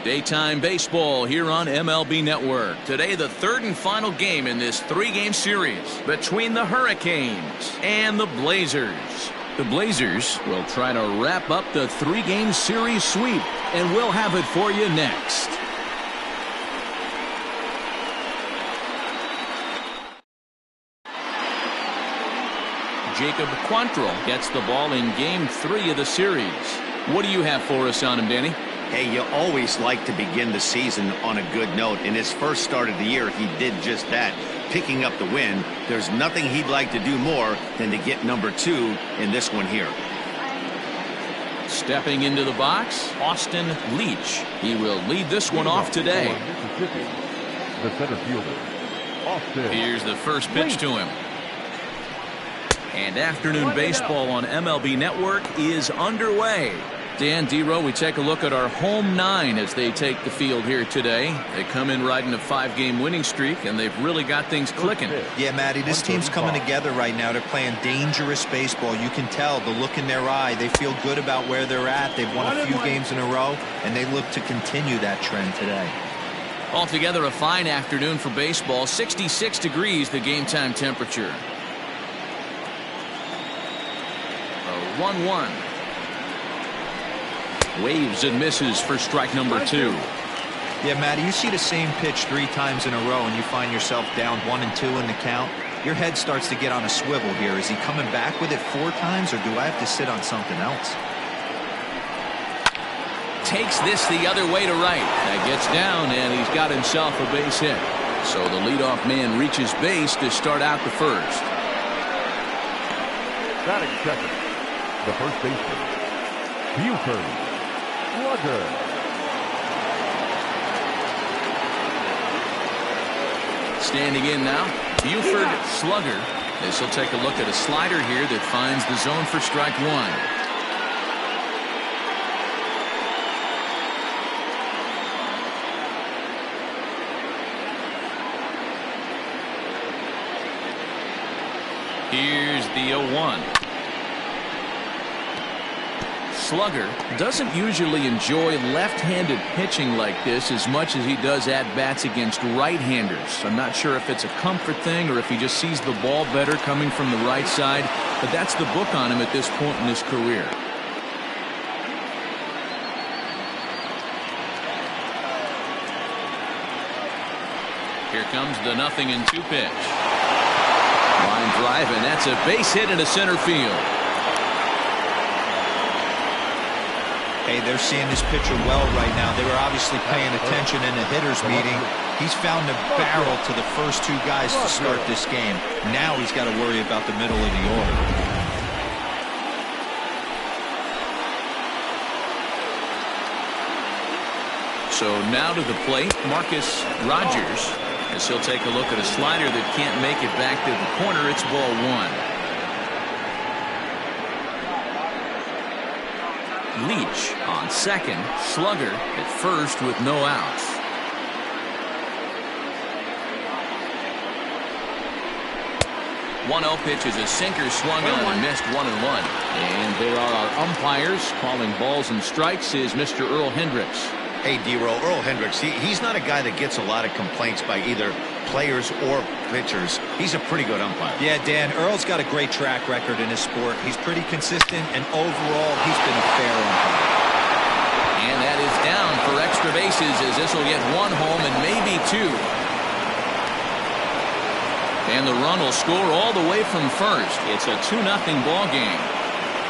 Daytime baseball here on MLB Network. Today, the third and final game in this three-game series between the Hurricanes and the Blazers. The Blazers will try to wrap up the three-game series sweep, and we'll have it for you next. Jacob Quantrill gets the ball in Game 3 of the series. What do you have for us on him, Danny? Hey, you always like to begin the season on a good note. In his first start of the year, he did just that, picking up the win. There's nothing he'd like to do more than to get number 2 in this one here. Stepping into the box, Austin Leach. He will lead this one off today. The center fielder, Austin. Here's the first pitch to him. And afternoon baseball on MLB Network is underway. Dan, D-Row, we take a look at our home 9 as they take the field here today. They come in riding a 5-game winning streak, and they've really got things clicking. Yeah, Matty, this team's coming together right now. They're playing dangerous baseball. You can tell the look in their eye. They feel good about where they're at. They've won a few games in a row, and they look to continue that trend today. Altogether, a fine afternoon for baseball. 66 degrees, the game time temperature. 1-1. Waves and misses for strike number 2. Yeah, Matty, you see the same pitch 3 times in a row and you find yourself down 1 and 2 in the count. Your head starts to get on a swivel here. Is he coming back with it 4 times, or do I have to sit on something else? Takes this the other way to right. That gets down, and he's got himself a base hit. So the leadoff man reaches base to start out the first. Batting second, the first baseman, Buford Slugger. Standing in now, Buford Slugger. This will take a look at a slider here that finds the zone for strike 1. Here's the 0-1. Slugger doesn't usually enjoy left-handed pitching like this as much as he does at-bats against right-handers. I'm not sure if it's a comfort thing or if he just sees the ball better coming from the right side, but that's the book on him at this point in his career. Here comes the 0-2 pitch. Line drive, and that's a base hit into center field. Hey, they're seeing this pitcher well right now. They were obviously paying attention in the hitters meeting. He's found the barrel to the first 2 guys to start this game. Now he's got to worry about the middle of the order. So now to the plate, Marcus Rogers, as he'll take a look at a slider that can't make it back to the corner. It's ball 1. Leach on second, Slugger at first with no outs. One-0 pitch is a sinker swung on and missed 1-1. And there are our umpires calling balls and strikes is Mr. Earl Hendricks. Hey, D-Row, Earl Hendricks, he's not a guy that gets a lot of complaints by either players or pitchers. He's a pretty good umpire. Yeah, Dan, Earl's got a great track record in his sport. He's pretty consistent, and overall, he's been a fair umpire. And that is down for extra bases as this will get 1 home and maybe 2. And the run will score all the way from first. It's a 2-0 ball game.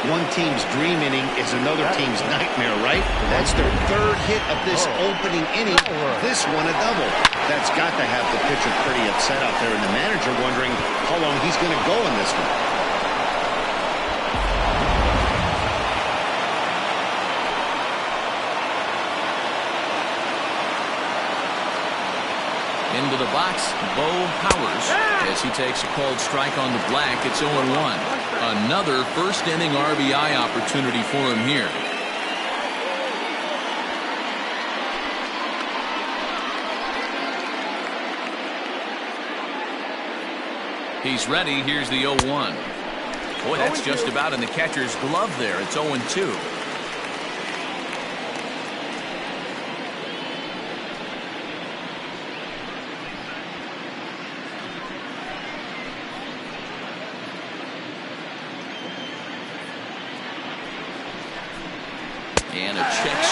One team's dream inning is another team's nightmare, right? That's their 3rd hit of this opening inning. This one a double. That's got to have the pitcher pretty upset out there, and the manager wondering how long he's going to go in this one. Into the box, Bo Powers, as he takes a called strike on the black. It's 0-1. Another first inning RBI opportunity for him here. He's ready. Here's the 0-1. Boy, that's just about in the catcher's glove there. It's 0-2.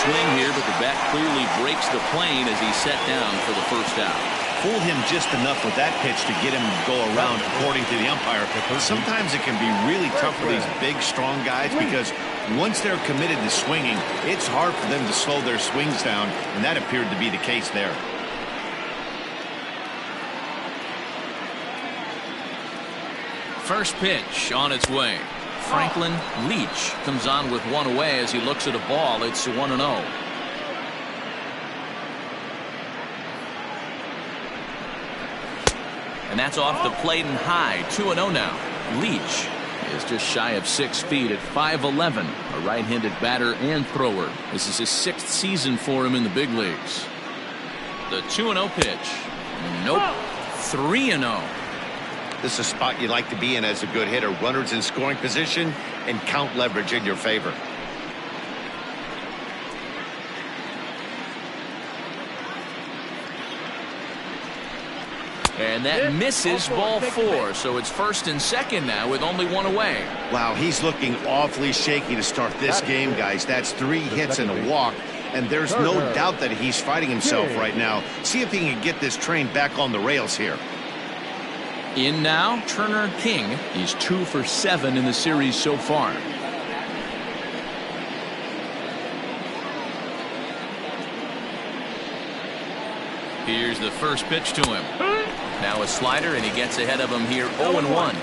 swing here, but the bat clearly breaks the plane as he's set down for the first out. Fooled him just enough with that pitch to get him to go around, according to the umpire. Sometimes it can be really tough for these big, strong guys because once they're committed to swinging, it's hard for them to slow their swings down, and that appeared to be the case there. First pitch on its way. Franklin Leach comes on with one away as he looks at a ball. It's 1-0. And that's off the plate and high. 2-0 now. Leach is just shy of 6 feet at 5'11", a right-handed batter and thrower. This is his 6th season for him in the big leagues. The 2-0 pitch. Nope. 3-0. This is a spot you like to be in as a good hitter. Runners in scoring position and count leverage in your favor. And that misses ball 4. So it's first and second now with only one away. Wow, he's looking awfully shaky to start this game, guys. That's 3 hits and a walk. And there's no doubt that he's fighting himself right now. See if he can get this train back on the rails here. In now, Turner King. He's 2 for 7 in the series so far. Here's the first pitch to him. Now a slider, and he gets ahead of him here 0-1.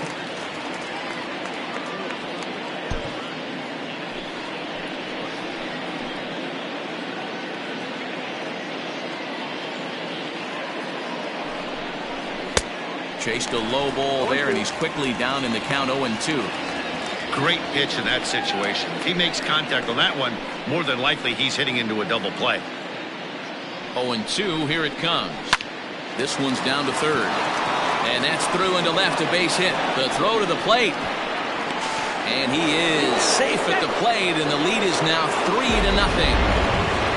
Chased a low ball there, and he's quickly down in the count 0-2. Great pitch in that situation. If he makes contact on that one, more than likely he's hitting into a double play. 0-2, here it comes. This one's down to third. And that's through into left, a base hit. The throw to the plate. And he is safe at the plate, and the lead is now 3-0.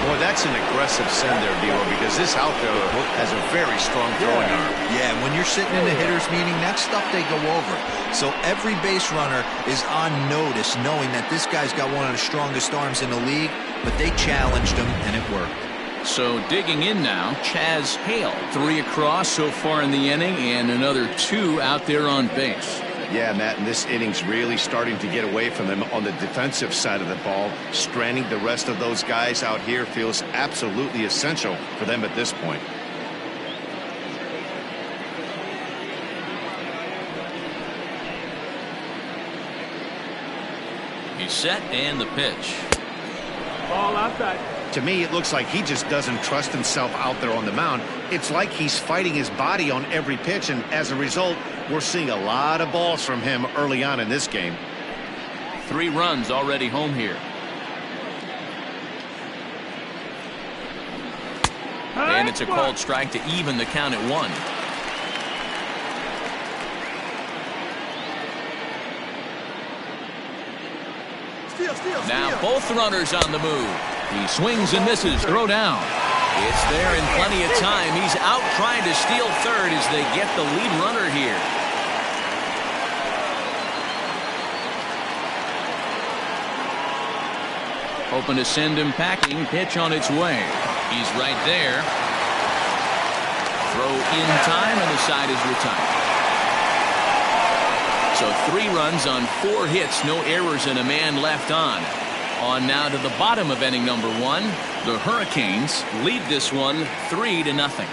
Boy, that's an aggressive send there, Dilo, because this outfielder has a very strong throwing arm. Yeah, when you're sitting in a hitter's meeting, that's stuff they go over. So every base runner is on notice, knowing that this guy's got one of the strongest arms in the league, but they challenged him, and it worked. So digging in now, Chaz Hale. 3 across so far in the inning, and another 2 out there on base. Yeah, Matt, and this inning's really starting to get away from them on the defensive side of the ball. Stranding the rest of those guys out here feels absolutely essential for them at this point. He's set, and the pitch. Ball outside. To me, it looks like he just doesn't trust himself out there on the mound. It's like he's fighting his body on every pitch, and as a result, we're seeing a lot of balls from him early on in this game. 3 runs already home here. And it's a called strike to even the count at 1. Now both runners on the move. He swings and misses. Throw down. It's there in plenty of time. He's out trying to steal third as they get the lead runner here. Hoping to send him packing. Pitch on its way. He's right there. Throw in time, and the side is retired. So 3 runs on 4 hits, no errors, and a man left on. On now to the bottom of inning number 1. The Hurricanes lead this one 3-0.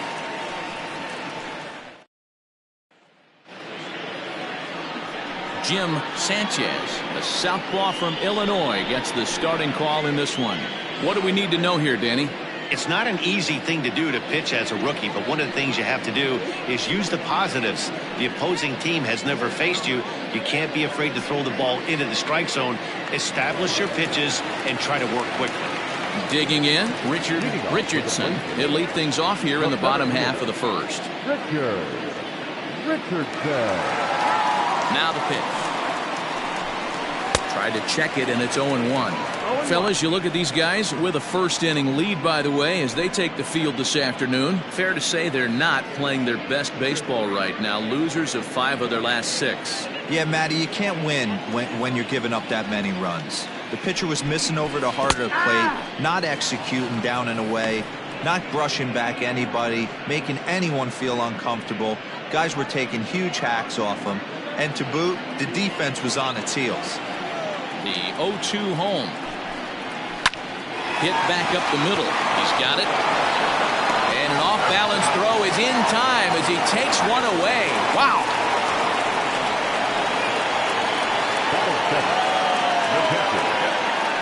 Jim Sanchez, a southpaw from Illinois, gets the starting call in this one. What do we need to know here, Danny? It's not an easy thing to do to pitch as a rookie, but one of the things you have to do is use the positives. The opposing team has never faced you. You can't be afraid to throw the ball into the strike zone. Establish your pitches and try to work quickly. Digging in, Richard Richardson. He'll lead things off here in the bottom half of the first. Richardson. Now the pitch. Tried to check it, and it's 0-1. Fellas, you look at these guys with a first inning lead, by the way, as they take the field this afternoon. Fair to say they're not playing their best baseball right now. Losers of 5 of their last 6. Yeah, Matty, you can't win when you're giving up that many runs. The pitcher was missing over the heart of the plate, not executing down and away, not brushing back anybody, making anyone feel uncomfortable. Guys were taking huge hacks off him. And to boot, the defense was on its heels. The 0-2 home. Hit back up the middle. He's got it. And an off-balance throw is in time as he takes one away. Wow.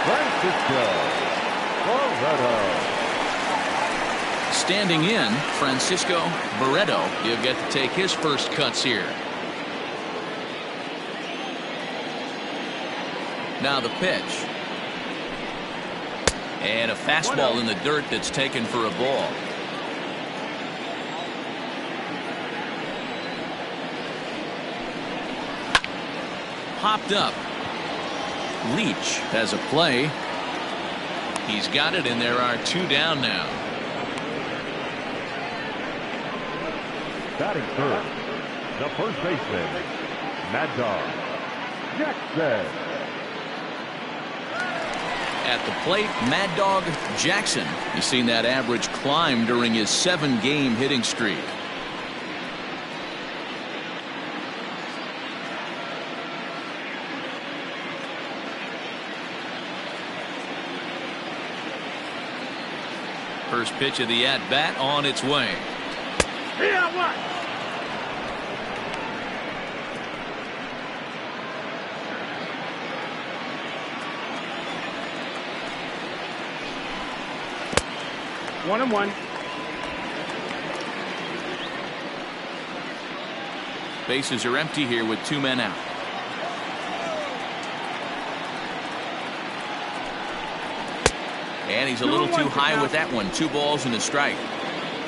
Francisco Barreto. Standing in, Francisco Barreto. He'll get to take his first cuts here. Now the pitch. And a fastball in the dirt that's taken for a ball. Popped up. Leach has a play. He's got it, and there are 2 down now. Batting third, the first baseman, Mad Dog Jackson. At the plate, Mad Dog Jackson. You've seen that average climb during his 7-game hitting streak. First pitch of the at-bat on its way. Yeah, what? One and one. Bases are empty here with 2 men out. And he's a little too high with that one. 2 balls and a strike.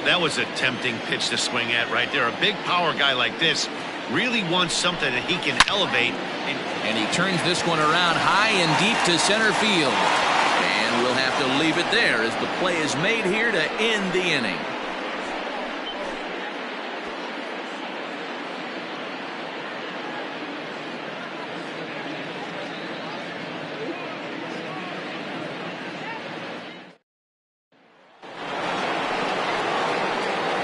That was a tempting pitch to swing at right there. A big power guy like this really wants something that he can elevate. And he turns this one around high and deep to center field. And we'll have to leave it there as the play is made here to end the inning.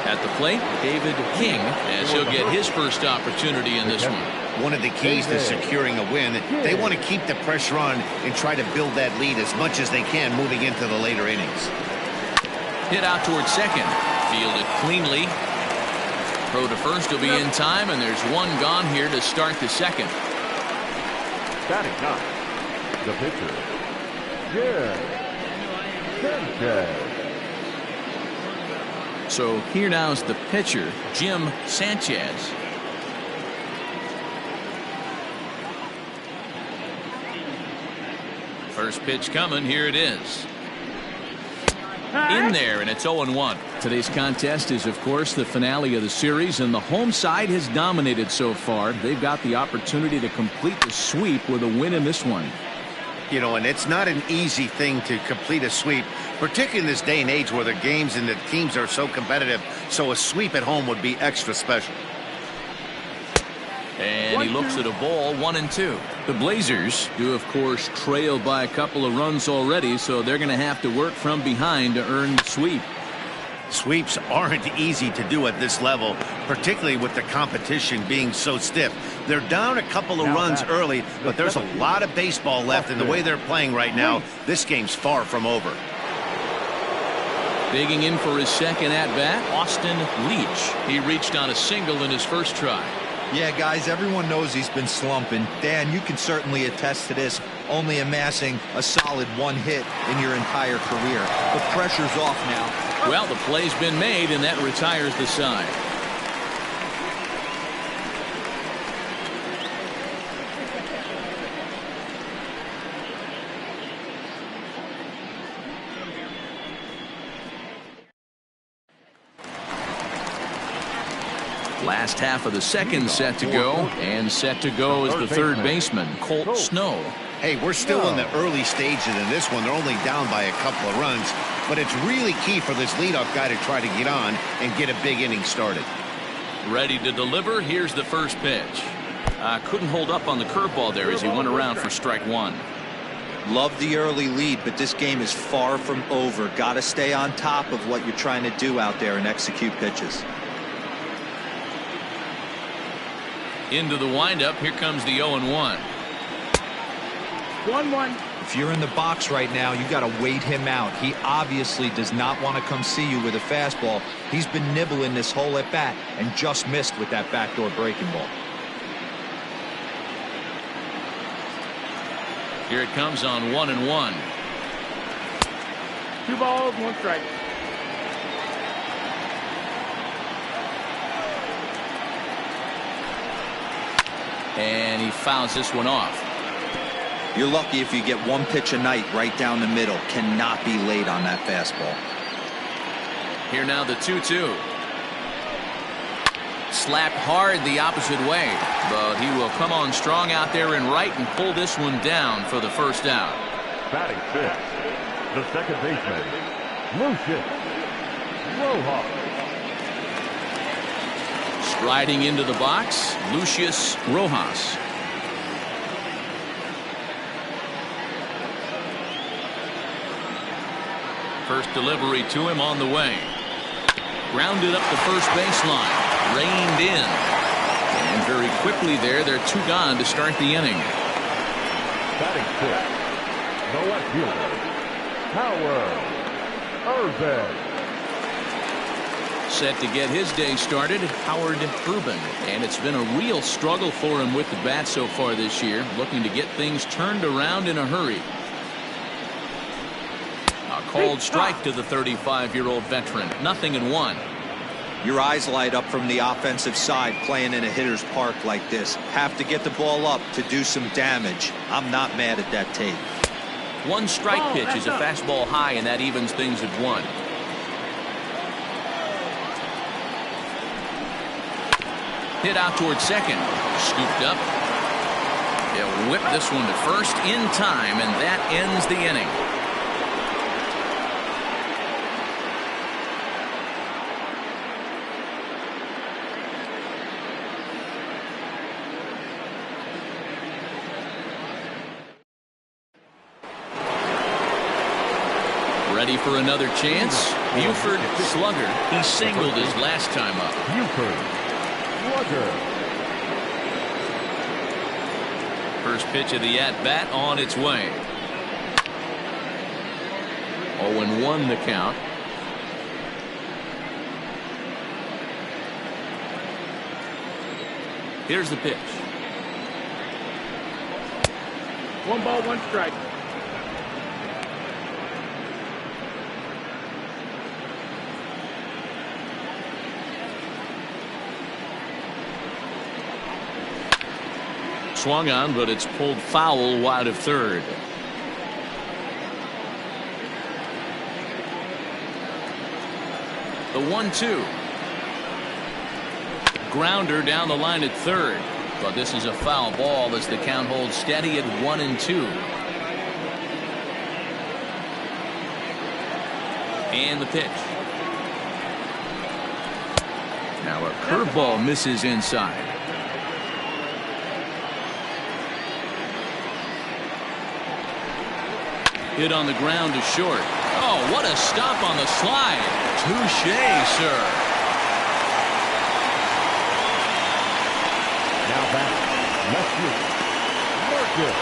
At the plate, David King, as he'll get his first opportunity in this one. One of the keys to securing a win, they want to keep the pressure on and try to build that lead as much as they can moving into the later innings. Hit out towards second. Fielded cleanly. Throw to first will be in time, and there's 1 gone here to start the second. Batting ninth, the pitcher, Jim Sanchez. So here now is the pitcher, Jim Sanchez. First pitch coming. Here it is. In there, and it's 0-1. Today's contest is, of course, the finale of the series, and the home side has dominated so far. They've got the opportunity to complete the sweep with a win in this one. You know, and it's not an easy thing to complete a sweep, particularly in this day and age where the games and the teams are so competitive. So a sweep at home would be extra special. And he looks at a ball, 1-2. The Blazers do, of course, trail by a couple of runs already, so they're going to have to work from behind to earn the sweep. Sweeps aren't easy to do at this level, particularly with the competition being so stiff. They're down a couple of runs early, but there's a lot of baseball left, and the way they're playing right now, this game's far from over. Digging in for his second at-bat, Austin Leach. He reached on a single in his first try. Yeah, guys, everyone knows he's been slumping. Dan, you can certainly attest to this, only amassing a solid 1 hit in your entire career. The pressure's off now. Well, the play's been made, and that retires the side. Last half of the second set to go, and set to go is the third baseman, Colt Snow. Hey, we're still in the early stages in this one. They're only down by a couple of runs, but it's really key for this leadoff guy to try to get on and get a big inning started. Ready to deliver. Here's the first pitch. Couldn't hold up on the curveball there as he went around for strike 1. Love the early lead, but this game is far from over. Got to stay on top of what you're trying to do out there and execute pitches. Into the windup. Here comes the 0-1. 1-1. If you're in the box right now, you got to wait him out. He obviously does not want to come see you with a fastball. He's been nibbling this whole at bat and just missed with that backdoor breaking ball. Here it comes on 1-1. 2 balls, 1 strike. And he fouls this one off. You're lucky if you get one pitch a night right down the middle. Cannot be late on that fastball. Here now the 2-2. Slapped hard the opposite way, but he will come on strong out there in right and pull this one down for the first out. Batting fifth, the second baseman, Lucius Rojas. Striding into the box, Lucius Rojas. First delivery to him on the way. Grounded up the first baseline. Reined in. And very quickly there, they're 2 gone to start the inning. Batting fifth, the left fielder, Howard Urban. Set to get his day started, Howard Urban. And it's been a real struggle for him with the bat so far this year. Looking to get things turned around in a hurry. A called strike to the 35-year-old veteran. 0-1. Your eyes light up from the offensive side playing in a hitter's park like this. Have to get the ball up to do some damage. I'm not mad at that tape. 1 strike pitch is a fastball high, and that evens things at 1. Hit out towards second. Scooped up. He'll whip this one to first in time, and that ends the inning. Ready for another chance? Buford slugger. He singled his last time up. Buford slugger. First pitch of the at-bat on its way. 0-1 the count. Here's the pitch. 1 ball, 1 strike. Swung on, but it's pulled foul wide of third. The 1-2. Grounder down the line at third. But this is a foul ball as the count holds steady at 1-2. And the pitch. Now a curveball misses inside. Hit on the ground to short. Oh, what a stop on the slide. Touché, sir. Now back, left field, Marcus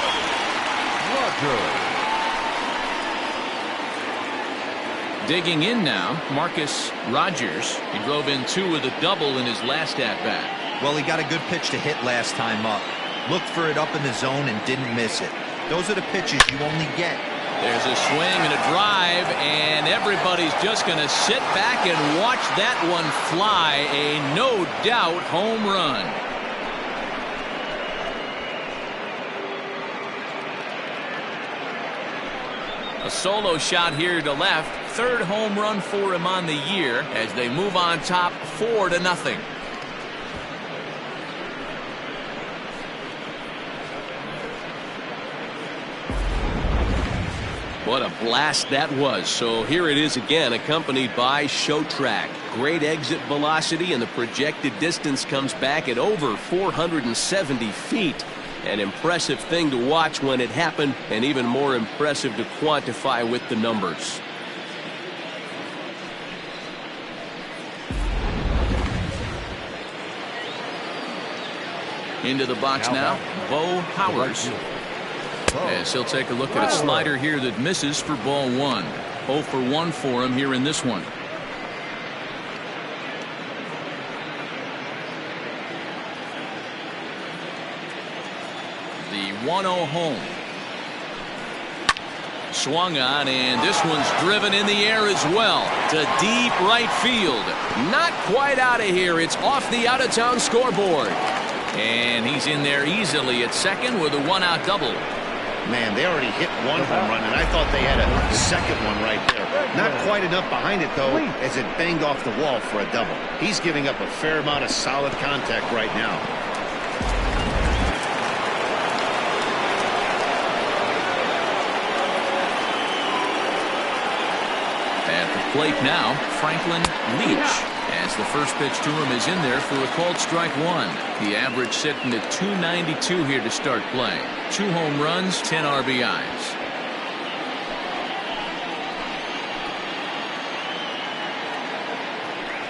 Rogers. Digging in now, Marcus Rogers. He drove in 2 with a double in his last at-bat. Well, he got a good pitch to hit last time up. Looked for it up in the zone and didn't miss it. Those are the pitches you only get. There's a swing and a drive, and everybody's just going to sit back and watch that one fly. A no-doubt home run. A solo shot here to left. 3rd home run for him on the year as they move on top 4-0. What a blast that was. So here it is again, accompanied by Show Track. Great exit velocity, and the projected distance comes back at over 470 feet. An impressive thing to watch when it happened, and even more impressive to quantify with the numbers. Into the box now, Bo Powers. As he'll take a look at a slider here that misses for ball 1. 0 for 1 for him here in this one. The 1-0 home. Swung on, and this one's driven in the air as well to deep right field. Not quite out of here. It's off the out-of-town scoreboard. And he's in there easily at second with a 1-out double. Man, they already hit one home run, and I thought they had a second one right there. Not quite enough behind it, though, as it banged off the wall for a double. He's giving up a fair amount of solid contact right now. At the plate now, Franklin Leach. As the first pitch to him is in there for a called strike 1. The average sitting at 292 here to start play. 2 home runs, 10 RBIs.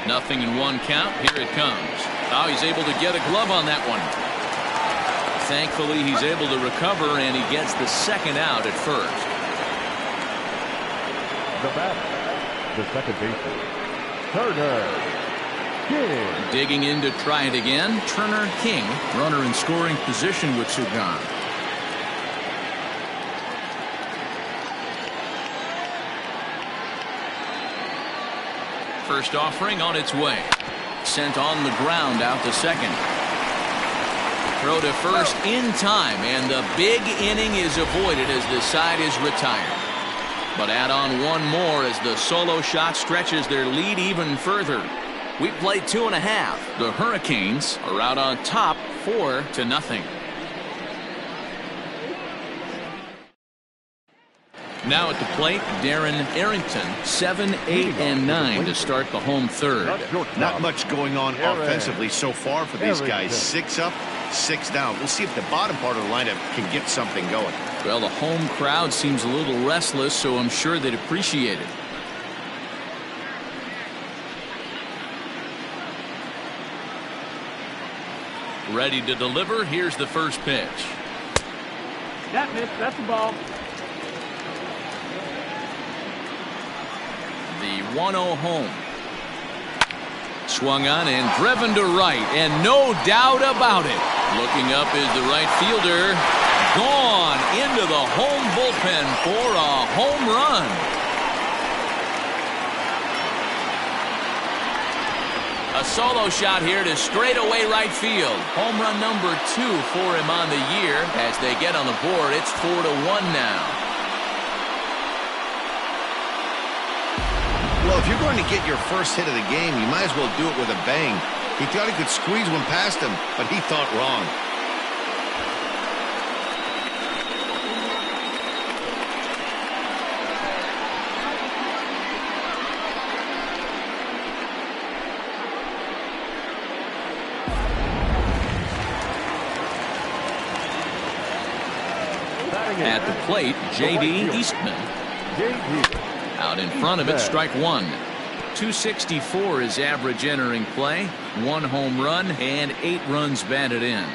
Nothing in 1 count. Here it comes. Oh, he's able to get a glove on that one. Thankfully, he's able to recover, and he gets the second out at first. The batter, the second baseman, Turner King. Digging in to try it again, Turner King, runner in scoring position with Sugan. First offering on its way. Sent on the ground out to second. Throw to first in time, and the big inning is avoided as the side is retired. But add on one more as the solo shot stretches their lead even further. We played 2.5. The Hurricanes are out on top 4-0. Now at the plate, Darren Arrington, 7, 8, and 9 to start the home third. Not much going on offensively so far for these guys. 6 up, 6 down. We'll see if the bottom part of the lineup can get something going. Well, the home crowd seems a little restless, so I'm sure they'd appreciate it. Ready to deliver. Here's the first pitch. That miss. That's the ball. The 1-0 home. Swung on and driven to right, and no doubt about it. Looking up is the right fielder. Gone into the home bullpen for a home run. A solo shot here to straightaway right field. Home run number 2 for him on the year. As they get on the board, it's 4-1 now. Well, if you're going to get your first hit of the game, you might as well do it with a bang. He thought he could squeeze one past him, but he thought wrong. At the plate, J.D. Eastman. Out in front of it, strike 1. 264 is average entering play. 1 home run and 8 runs batted in.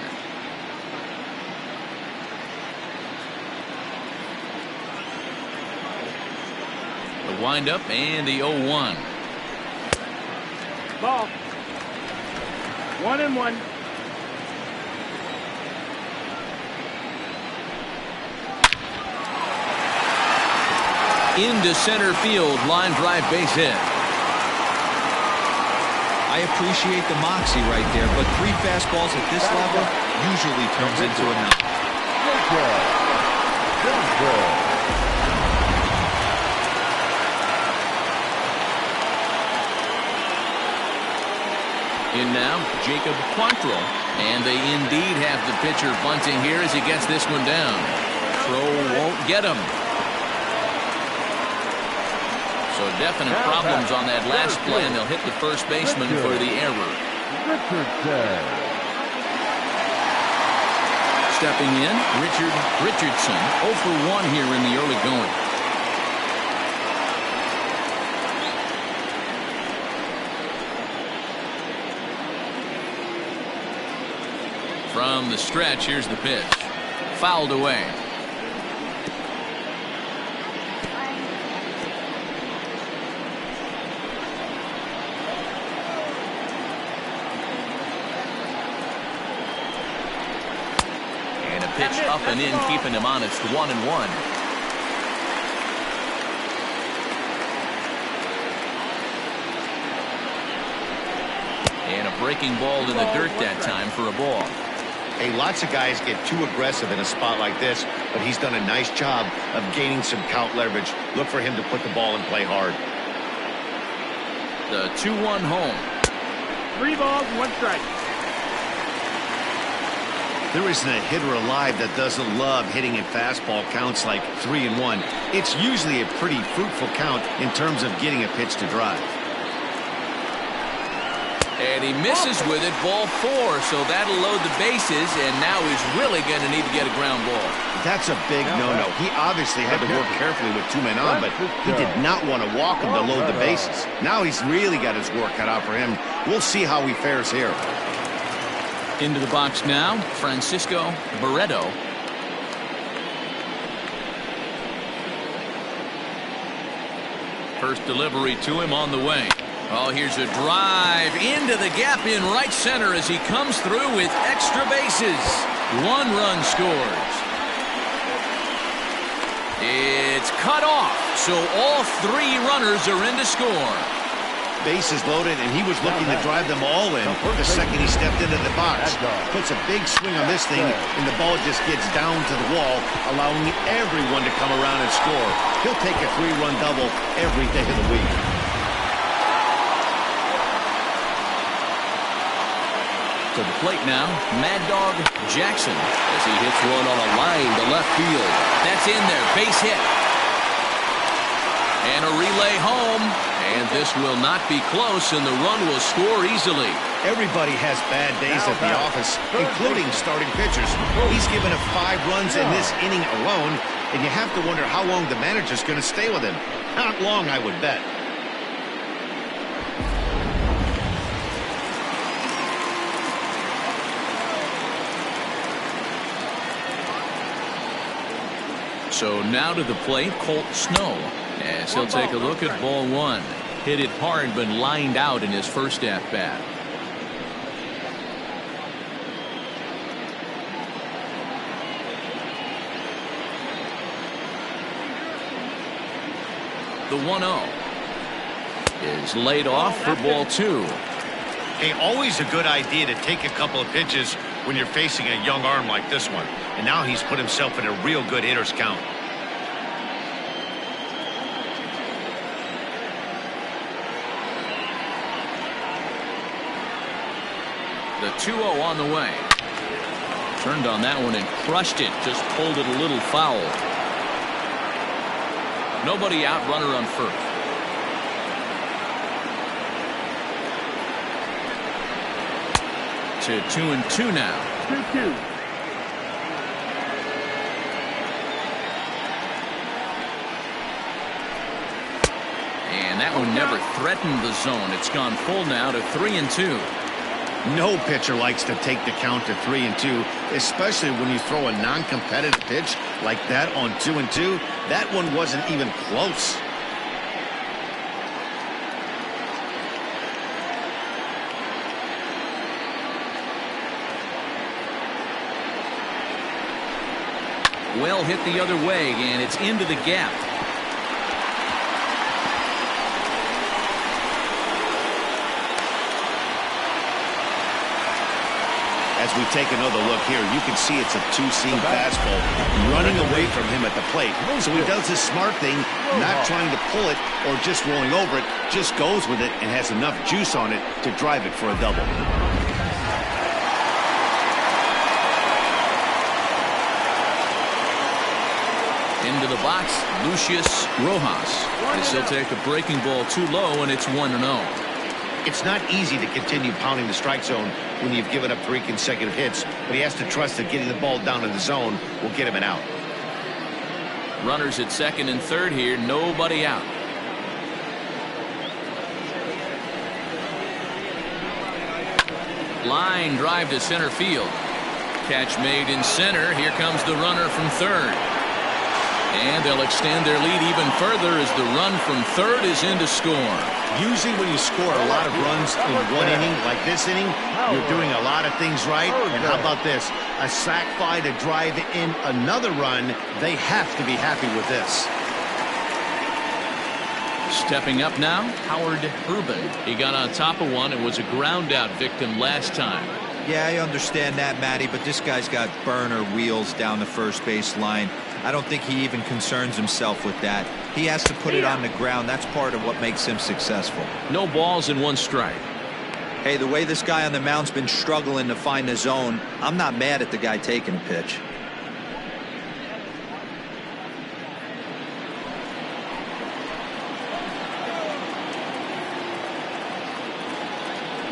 The windup and the 0-1. Ball. 1-1. Into center field, line drive base hit. I appreciate the moxie right there, but 3 fastballs at this level usually turns into a knock. In now, Jacob Quantrill, and they indeed have the pitcher bunting here as he gets this one down. Throw won't get him. So definite problems on that last play, and they'll hit the first baseman for the error. Stepping in, Richard Richardson, 0 for 1 here in the early going. From the stretch, here's the pitch. Fouled away. And a pitch up and in, keeping him honest, 1-1. And a breaking ball in the dirt that time for a ball. Hey, lots of guys get too aggressive in a spot like this, but he's done a nice job of gaining some count leverage. Look for him to put the ball and play hard. The 2-1 home. 3 balls, 1 strike. There isn't a hitter alive that doesn't love hitting in fastball counts like 3-1. It's usually a pretty fruitful count in terms of getting a pitch to drive. And he misses with it, ball 4, so that'll load the bases, and now he's really going to need to get a ground ball. That's a big no-no. He obviously had to work carefully with 2 men on, but he did not want to walk him to load the bases. Now he's really got his work cut out for him. We'll see how he fares here. Into the box now, Francisco Barreto. First delivery to him on the way. Oh, here's a drive into the gap in right center as he comes through with extra bases. 1 run scores. It's cut off, so all 3 runners are in to score. Bases loaded, and he was looking to drive them all in the second he stepped into the box. Puts a big swing on this thing, and the ball just gets down to the wall, allowing everyone to come around and score. He'll take a 3-run double every day of the week. To the plate now, Mad Dog Jackson as he hits one on a line to left field. That's in there, base hit. And a relay home, and this will not be close, and the run will score easily. Everybody has bad days at the office, including starting pitchers. He's given up 5 runs in this inning alone, and you have to wonder how long the manager's going to stay with him. Not long, I would bet. So now to the plate, Colt Snow, as he'll take a look at ball 1. Hit it hard, but lined out in his first at-bat. The 1-0 is laid off for ball 2. Hey, always a good idea to take a couple of pitches when you're facing a young arm like this one. And now he's put himself in a real good hitter's count. The 2-0 on the way. Turned on that one and crushed it. Just pulled it a little foul. Nobody out, runner on first. To 2-2 now. 2-2. And that one never threatened the zone. It's gone full now to 3-2. No pitcher likes to take the count to 3-2, especially when you throw a non-competitive pitch like that on 2-2. That one wasn't even close. Well hit the other way, and it's into the gap. As we take another look here, you can see it's a 2-seam fastball running away from him at the plate. So he does this smart thing, not trying to pull it or just rolling over it, just goes with it and has enough juice on it to drive it for a double. Into the box, Lucius Rojas. As he'll take a breaking ball too low, and it's 1-0. It's not easy to continue pounding the strike zone when you've given up 3 consecutive hits, but he has to trust that getting the ball down in the zone will get him an out. Runners at second and third here, nobody out. Line drive to center field. Catch made in center. Here comes the runner from third. And they'll extend their lead even further as the run from third is in to score. Usually when you score a lot of runs in one inning, like this inning, you're doing a lot of things right. And how about this? A sac fly to drive in another run. They have to be happy with this. Stepping up now, Howard Urban. He got on top of one and was a ground out victim last time. Yeah, I understand that, Matty, but this guy's got burner wheels down the first base line. I don't think he even concerns himself with that. He has to put it on the ground. That's part of what makes him successful. No balls and 1 strike. Hey, the way this guy on the mound's been struggling to find the zone, I'm not mad at the guy taking a pitch.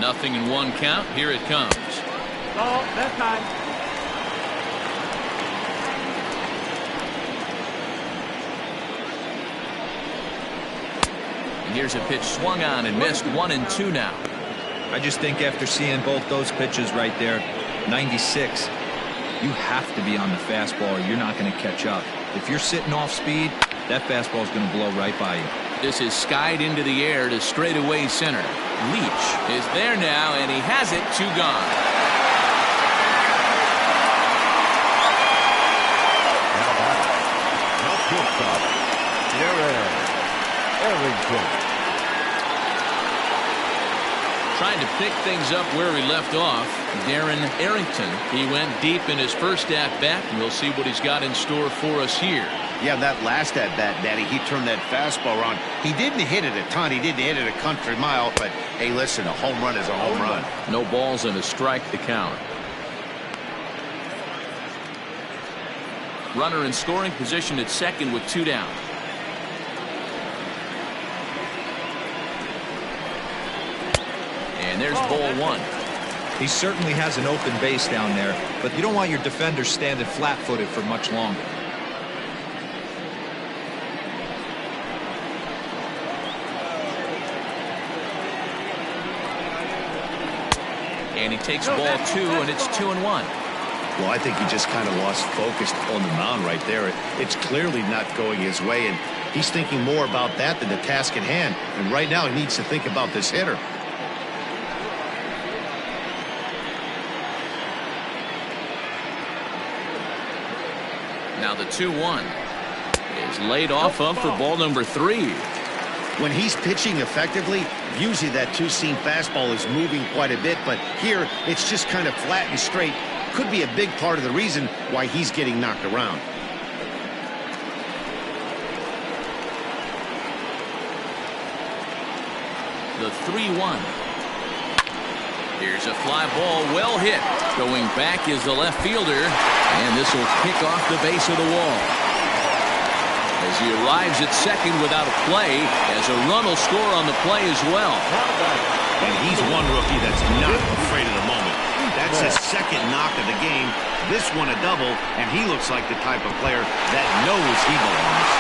Nothing in 1 count. Here it comes. Ball, that time. And here's a pitch swung on and missed. 1-2 now. I just think after seeing both those pitches right there, 96, you have to be on the fastball or you're not going to catch up. If you're sitting off speed, that fastball is going to blow right by you. This is skied into the air to straightaway center. Leach is there now, and he has it. 2 gone. Now batter. Now shortstop, Darren Arrington. Trying to pick things up where he left off. Darren Arrington. He went deep in his first at-bat, and we'll see what he's got in store for us here. Yeah, that last at-bat, Daddy, he turned that fastball around. He didn't hit it a ton. He didn't hit it a country mile. But, hey, listen, a home run is a home run. No balls and a strike to count. Runner in scoring position at second with 2 down. And there's ball 1. He certainly has an open base down there, but you don't want your defender standing flat-footed for much longer. And he takes ball 2, and it's 2-1. Well, I think he just kind of lost focus on the mound right there. It's clearly not going his way, and he's thinking more about that than the task at hand. And right now he needs to think about this hitter. Now the 2-1 is laid off of for ball number 3. When he's pitching effectively, usually that 2-seam fastball is moving quite a bit, but here it's just kind of flat and straight. Could be a big part of the reason why he's getting knocked around. The 3-1. Here's a fly ball, well hit. Going back is the left fielder, and this will kick off the base of the wall. As he arrives at second without a play, as a run will score on the play as well. And he's one rookie that's not afraid of the moment. That's his second knock of the game. This one a double, and he looks like the type of player that knows he belongs.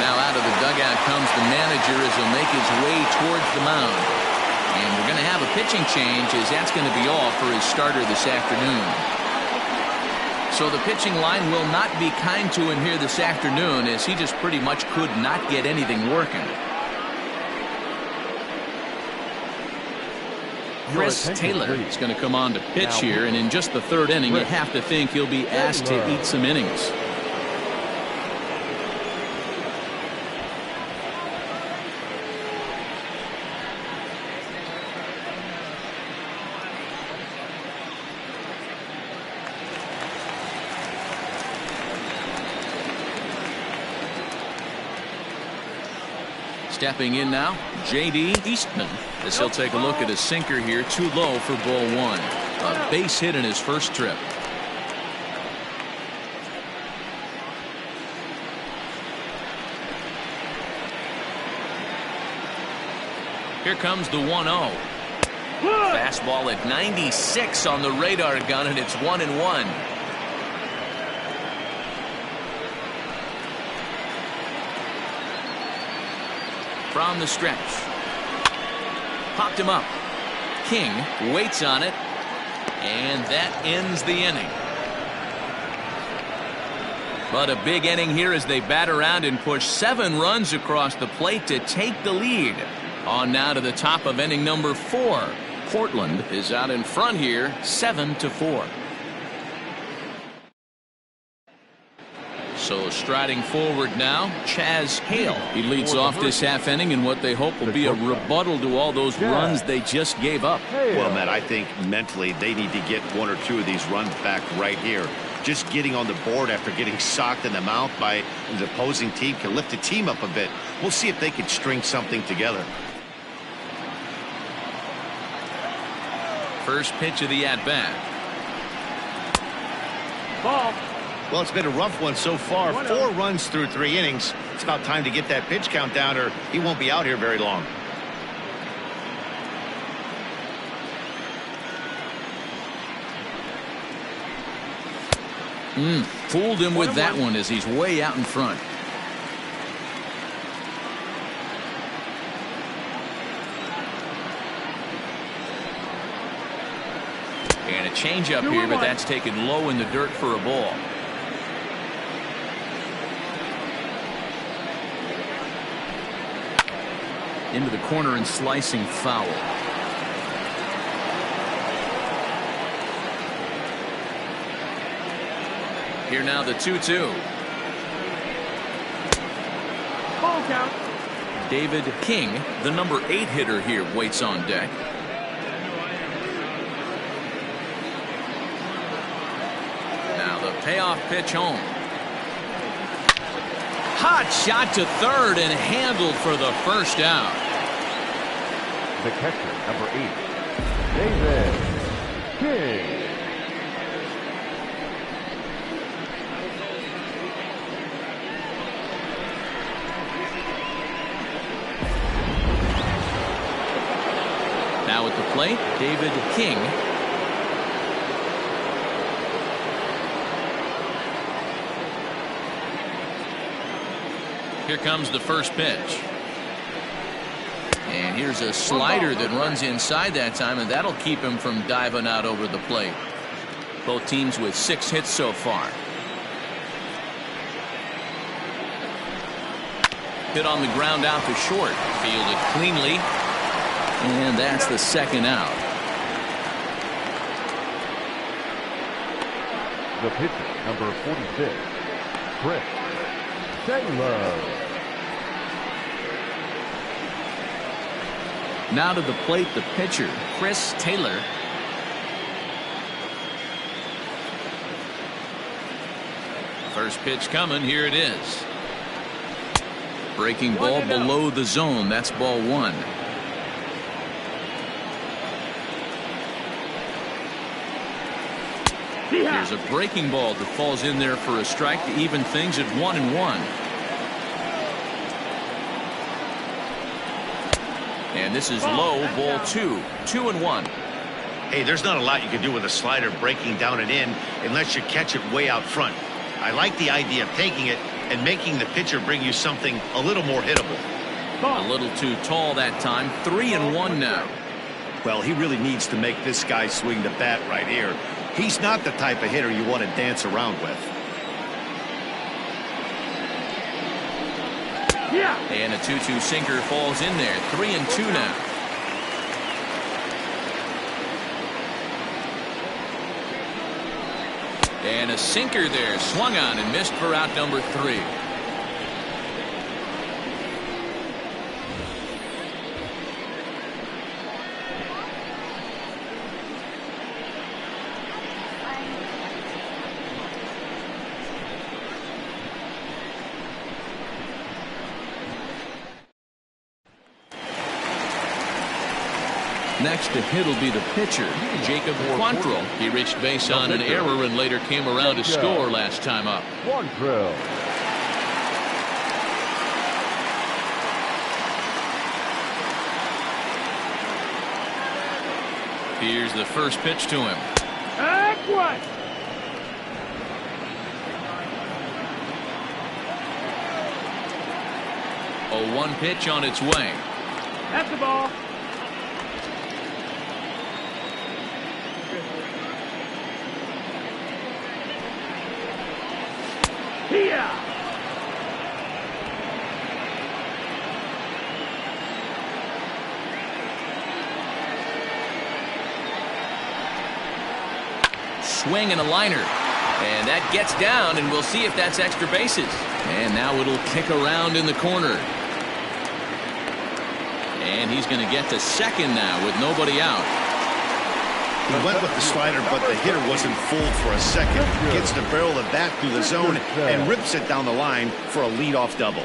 Now out of the dugout comes the manager as he'll make his way towards the mound. And we're going to have a pitching change, as that's going to be all for his starter this afternoon. So the pitching line will not be kind to him here this afternoon, as he just pretty much could not get anything working. Chris Taylor is going to come on to pitch here, and in just the 3rd inning, you have to think he'll be asked to eat some innings. Stepping in now, J.D. Eastman, as he'll take a look at a sinker here, too low for ball 1. A base hit in his first trip. Here comes the 1-0. Fastball at 96 on the radar gun, and it's 1-1. From the stretch. Popped him up. King waits on it, and that ends the inning. But a big inning here as they bat around and push 7 runs across the plate to take the lead. On now to the top of inning number 4. Portland is out in front here, 7-4. So striding forward now, Chas Hale. He leads off this half inning in what they hope will be a rebuttal to all those runs they just gave up. Well, Matt, I think mentally they need to get 1 or 2 of these runs back right here. Just getting on the board after getting socked in the mouth by the opposing team can lift the team up a bit. We'll see if they can string something together. First pitch of the at-bat. Ball. Well, it's been a rough one so far. 4 runs through 3 innings. It's about time to get that pitch count down or he won't be out here very long. Fooled him with that one as he's way out in front. And a changeup here, but that's taken low in the dirt for a ball. Into the corner and slicing foul. Here now the 2-2. Ball count. David King, the number 8 hitter here, waits on deck. Now the payoff pitch home. Hot shot to third and handled for the first out. The catcher, number 8, David King. Now at the plate, David King. Here comes the first pitch. And here's a slider that runs inside that time, and that'll keep him from diving out over the plate. Both teams with 6 hits so far. Hit on the ground out to short. Fielded cleanly. And that's the second out. The pitcher, number 46, Chris Taylor. Now to the plate, the pitcher, Chris Taylor. First pitch coming. Here it is. Breaking ball below the zone. That's ball 1. Here's a breaking ball that falls in there for a strike to even things at 1-1. And this is low, ball 2. 2-1. Hey, there's not a lot you can do with a slider breaking down and in unless you catch it way out front. I like the idea of taking it and making the pitcher bring you something a little more hittable. A little too tall that time. 3-1 now. Well, he really needs to make this guy swing the bat right here. He's not the type of hitter you want to dance around with. Yeah. And a 2-2 sinker falls in there. 3-2 now. And a sinker there, swung on and missed for out number 3. Next to hit will be the pitcher, Jacob Quantrill. He reached base on an error and later came around to score last time up. Quantrill. Here's the first pitch to him. And what? A 1 pitch on its way. That's the ball. Here. Swing and a liner. And that gets down, and we'll see if that's extra bases. And now it'll kick around in the corner. And he's going to get to second now with nobody out. He went with the slider, but the hitter wasn't fooled for a second. Gets to barrel the bat through the zone and rips it down the line for a leadoff double.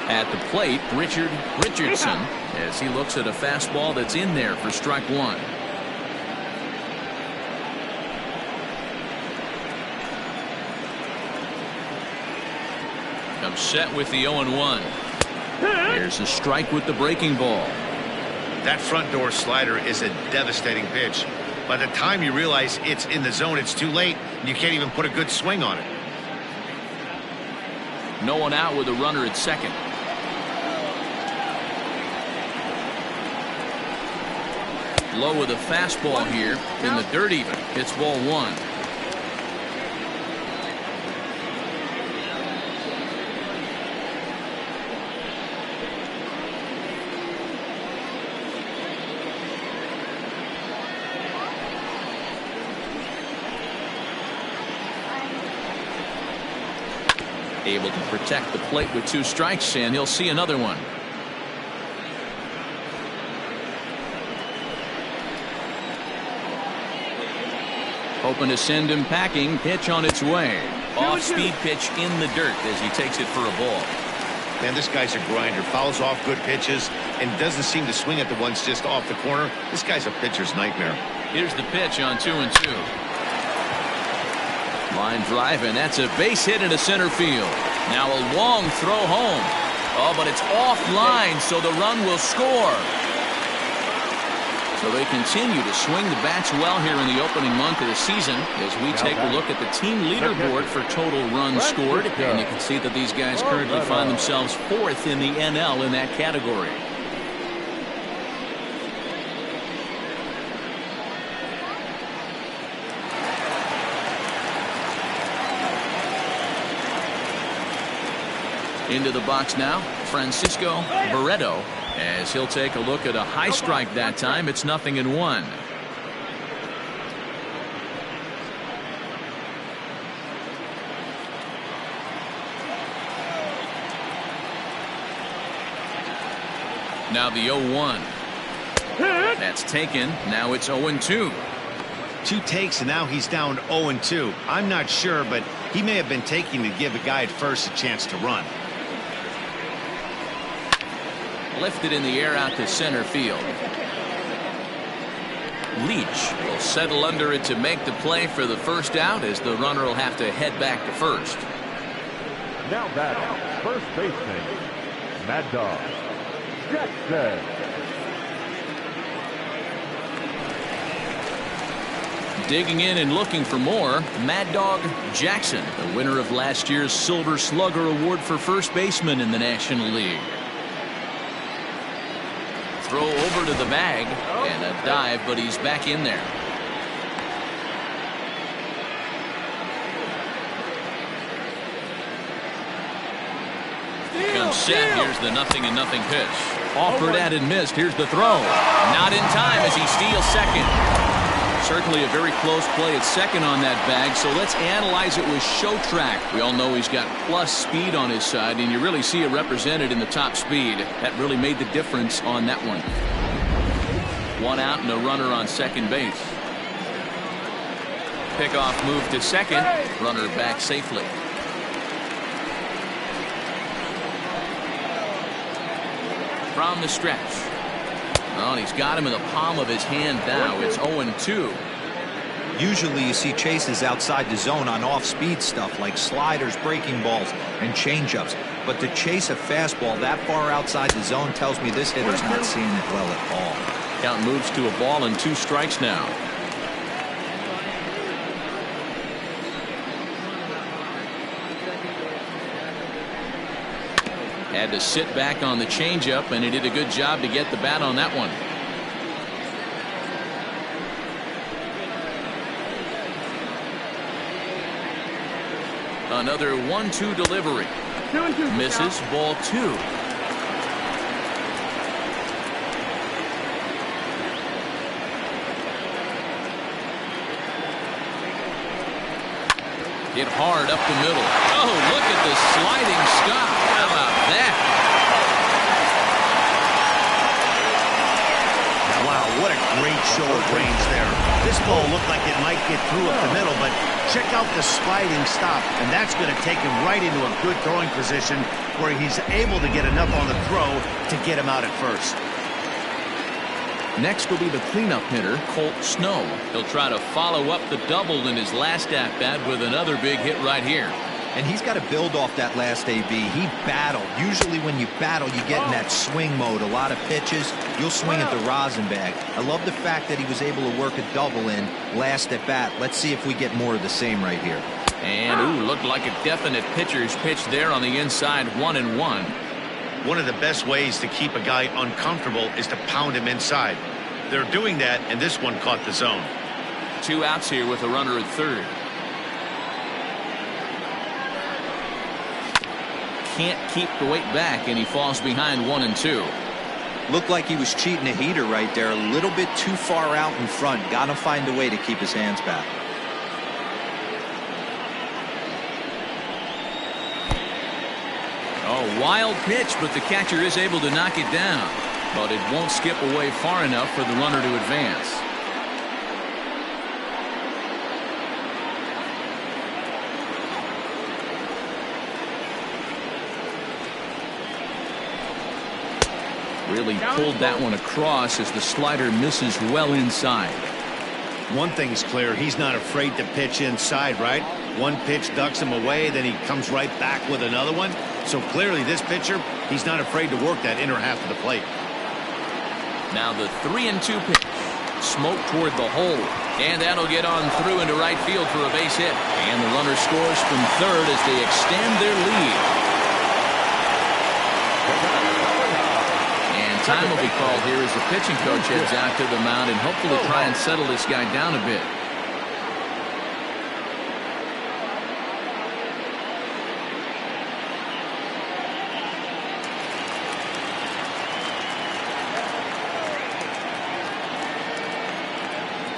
At the plate, Richard Richardson, as he looks at a fastball that's in there for strike 1. Comes set with the 0-1. Here's a strike with the breaking ball. That front door slider is a devastating pitch. By the time you realize it's in the zone, it's too late, and you can't even put a good swing on it. No one out with a runner at second. Low with a fastball here in the dirt even. It's ball 1. Able to protect the plate with 2 strikes, and he'll see another one. Hoping to send him packing. Pitch on its way. Off-speed pitch in the dirt as he takes it for a ball. Man, this guy's a grinder. Fouls off good pitches and doesn't seem to swing at the ones just off the corner. This guy's a pitcher's nightmare. Here's the pitch on 2-2. Line drive, and that's a base hit into center field. Now a long throw home. Oh, but it's offline, so the run will score. So they continue to swing the bats well here in the opening month of the season as we take a look at the team leaderboard for total runs scored. And you can see that these guys currently find themselves 4th in the NL in that category. Into the box now, Francisco Barreto, as he'll take a look at a high strike that time. It's 0-1. Now the 0-1. That's taken. Now it's 0-2. 2 takes, and now he's down 0-2. I'm not sure, but he may have been taking to give a guy at first a chance to run. Lifted in the air out to center field. Leach will settle under it to make the play for the first out, as the runner will have to head back to first. Now batting, first baseman, Mad Dog Jackson. Digging in and looking for more, Mad Dog Jackson, the winner of last year's Silver Slugger Award for first baseman in the National League. Throw over to the bag, and a dive, but he's back in there. Comes set. Here's the 0-0 pitch. Offered at and missed. Here's the throw. Not in time as he steals second. Certainly a very close play at second on that bag, so let's analyze it with Showtrack. We all know he's got plus speed on his side, and you really see it represented in the top speed. That really made the difference on that one. 1 out and a runner on second base. Pickoff move to second. Runner back safely. From the stretch. Oh, and he's got him in the palm of his hand now. It's 0-2. Usually you see chases outside the zone on off-speed stuff like sliders, breaking balls, and changeups. But to chase a fastball that far outside the zone tells me this hitter's not seeing it well at all. Count moves to a ball and 2 strikes now. Had to sit back on the changeup, and he did a good job to get the bat on that one. Another 1-2 delivery. 2-2. Misses, ball 2. Hit hard up the middle. Oh, look at the sliding stop. How about that? Wow, what a great show of range there. This ball looked like it might get through up the middle, but check out the sliding stop, and that's going to take him right into a good throwing position where he's able to get enough on the throw to get him out at first. Next will be the cleanup hitter, Colt Snow. He'll try to follow up the double in his last at-bat with another big hit right here. And he's got to build off that last AB. He battled. Usually when you battle, you get in that swing mode. A lot of pitches, you'll swing at the rosin bag. I love the fact that he was able to work a double in last at bat. Let's see if we get more of the same right here. And, ooh, looked like a definite pitcher's pitch there on the inside, 1-1. One of the best ways to keep a guy uncomfortable is to pound him inside. They're doing that, and this one caught the zone. 2 outs here with a runner at third. Can't keep the weight back, and he falls behind 1-2. Looked like he was cheating a heater right there. A little bit too far out in front. Got to find a way to keep his hands back. Oh, wild pitch, but the catcher is able to knock it down. But it won't skip away far enough for the runner to advance. Really pulled that one across as the slider misses well inside. One thing's clear, he's not afraid to pitch inside, right? One pitch ducks him away, then he comes right back with another one. So clearly this pitcher, he's not afraid to work that inner half of the plate. Now the 3-2 pitch. Smoke toward the hole. And that'll get on through into right field for a base hit. And the runner scores from third as they extend their lead. And time will be called here as the pitching coach heads out to the mound and hopefully try and settle this guy down a bit.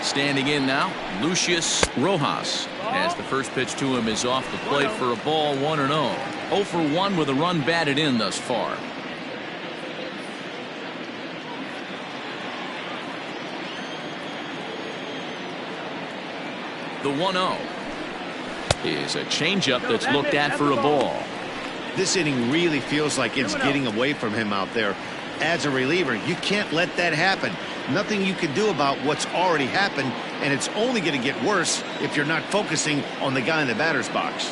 Standing in now, Lucius Rojas, as the first pitch to him is off the plate for a ball, 1-0. 0 for 1 with a run batted in thus far. The 1-0 is a changeup that's looked at for a ball. This inning really feels like it's getting away from him out there. As a reliever, you can't let that happen. Nothing you can do about what's already happened, and it's only going to get worse if you're not focusing on the guy in the batter's box.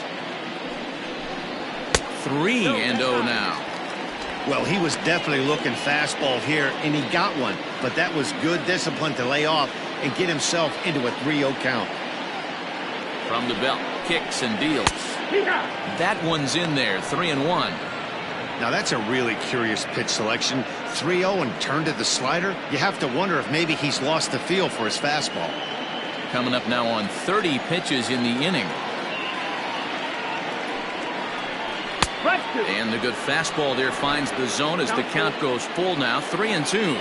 3-0 now. Well, he was definitely looking fastball here, and he got one. But that was good discipline to lay off and get himself into a 3-0 count. From the belt, kicks and deals. That one's in there, 3-1. Now that's a really curious pitch selection. 3-0 and turned to the slider. You have to wonder if maybe he's lost the feel for his fastball. Coming up now on 30 pitches in the inning. And the good fastball there finds the zone as the count goes full now, 3-2.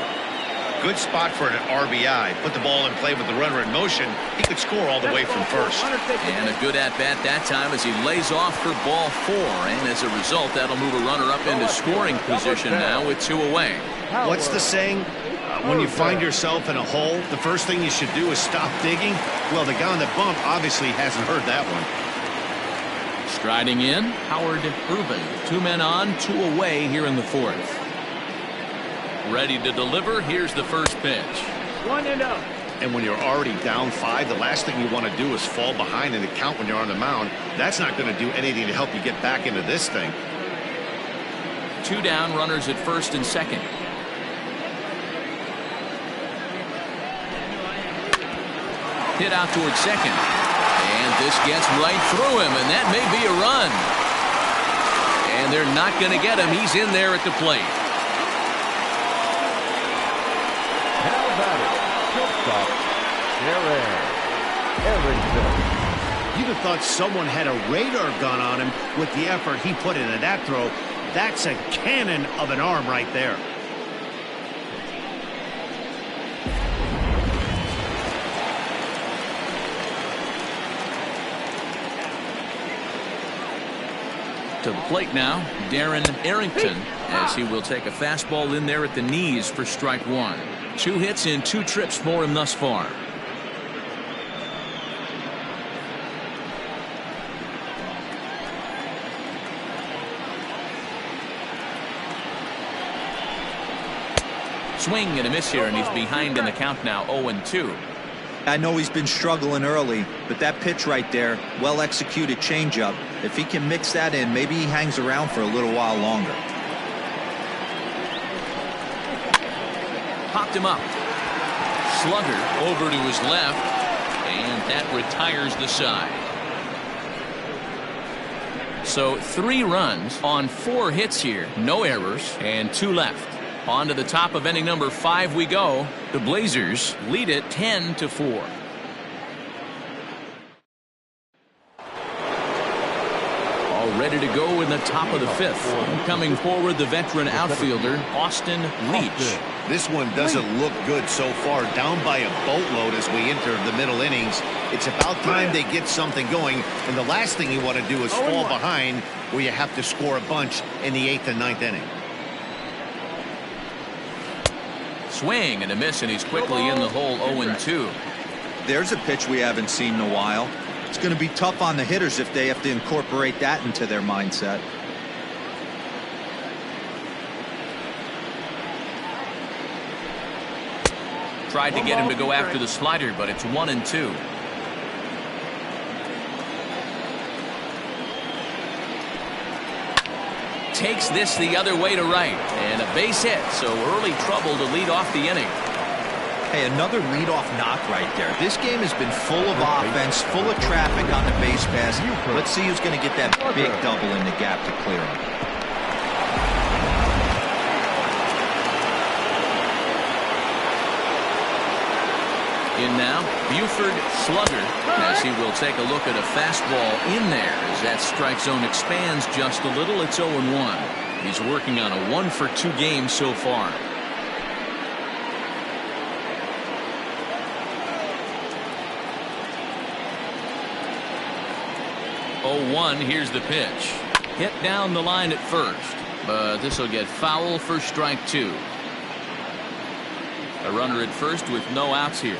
Good spot for an RBI. Put the ball in play with the runner in motion. He could score all the way from first. And a good at-bat that time as he lays off for ball 4. And as a result, that'll move a runner up into scoring position now with 2 away. What's the saying? When you find yourself in a hole, the first thing you should do is stop digging. Well, the guy on the bump obviously hasn't heard that one. Striding in, Howard Irvin. 2 men on, 2 away here in the 4th. Ready to deliver. Here's the first pitch. 1-0. And when you're already down 5, the last thing you want to do is fall behind in the count when you're on the mound. That's not going to do anything to help you get back into this thing. 2 down, runners at first and second. Hit out towards second. And this gets right through him, and that may be a run. And they're not going to get him. He's in there at the plate. Now batting, shortstop, Darren Errington. You'd have thought someone had a radar gun on him with the effort he put into that throw. That's a cannon of an arm right there. To the plate now, Darren Errington, as he will take a fastball in there at the knees for strike 1. 2 hits in 2 trips for him thus far. Swing and a miss here, and he's behind in the count now, 0-2. I know he's been struggling early, but that pitch right there, well-executed changeup, if he can mix that in, maybe he hangs around for a little while longer. Popped him up. Slugger over to his left, and that retires the side. So 3 runs on 4 hits here, no errors, and 2 left. On to the top of inning number 5 we go. The Blazers lead it 10-4. All ready to go in the top of the 5th. Coming forward, the veteran outfielder, Austin Leach. This one doesn't look good so far. Down by a boatload as we enter the middle innings. It's about time they get something going. And the last thing you want to do is fall behind where you have to score a bunch in the 8th and 9th inning. Swing and a miss, and he's quickly in the hole, 0-2. There's a pitch we haven't seen in a while. It's going to be tough on the hitters if they have to incorporate that into their mindset. Tried to get him to go after the slider, but it's 1-2. Takes this the other way to right, and a base hit, so early trouble to lead off the inning. Hey, another leadoff knock right there. This game has been full of offense, full of traffic on the base pass. Let's see who's going to get that big double in the gap to clear him. In now, Buford Slugger, as he will take a look at a fastball in there as that strike zone expands just a little. It's 0-1. He's working on a 1-for-2 game so far. Here's the pitch. Hit down the line at first, but this will get foul for strike 2. A runner at first with no outs here.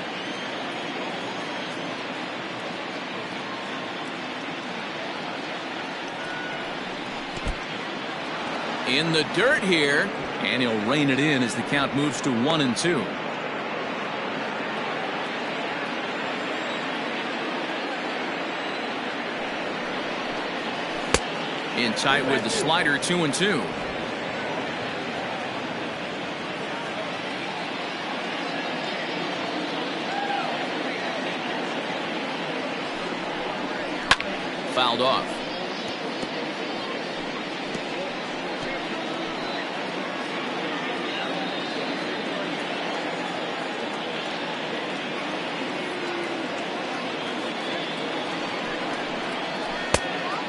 In the dirt here, and he'll rein it in as the count moves to 1-2. In tight with the slider, 2-2. Fouled off.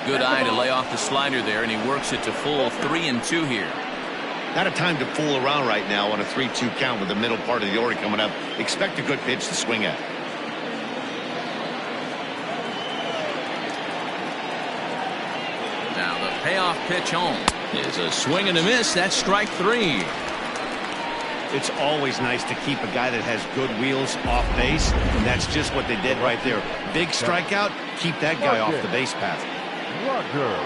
Good eye to lay off the slider there, and he works it to full 3-2 here. Not a time to fool around right now on a 3-2 count with the middle part of the order coming up. Expect a good pitch to swing at. Now the payoff pitch home is a swing and a miss. That's strike 3. It's always nice to keep a guy that has good wheels off base, and that's just what they did right there. Big strikeout, keep that guy off the base path. Roger.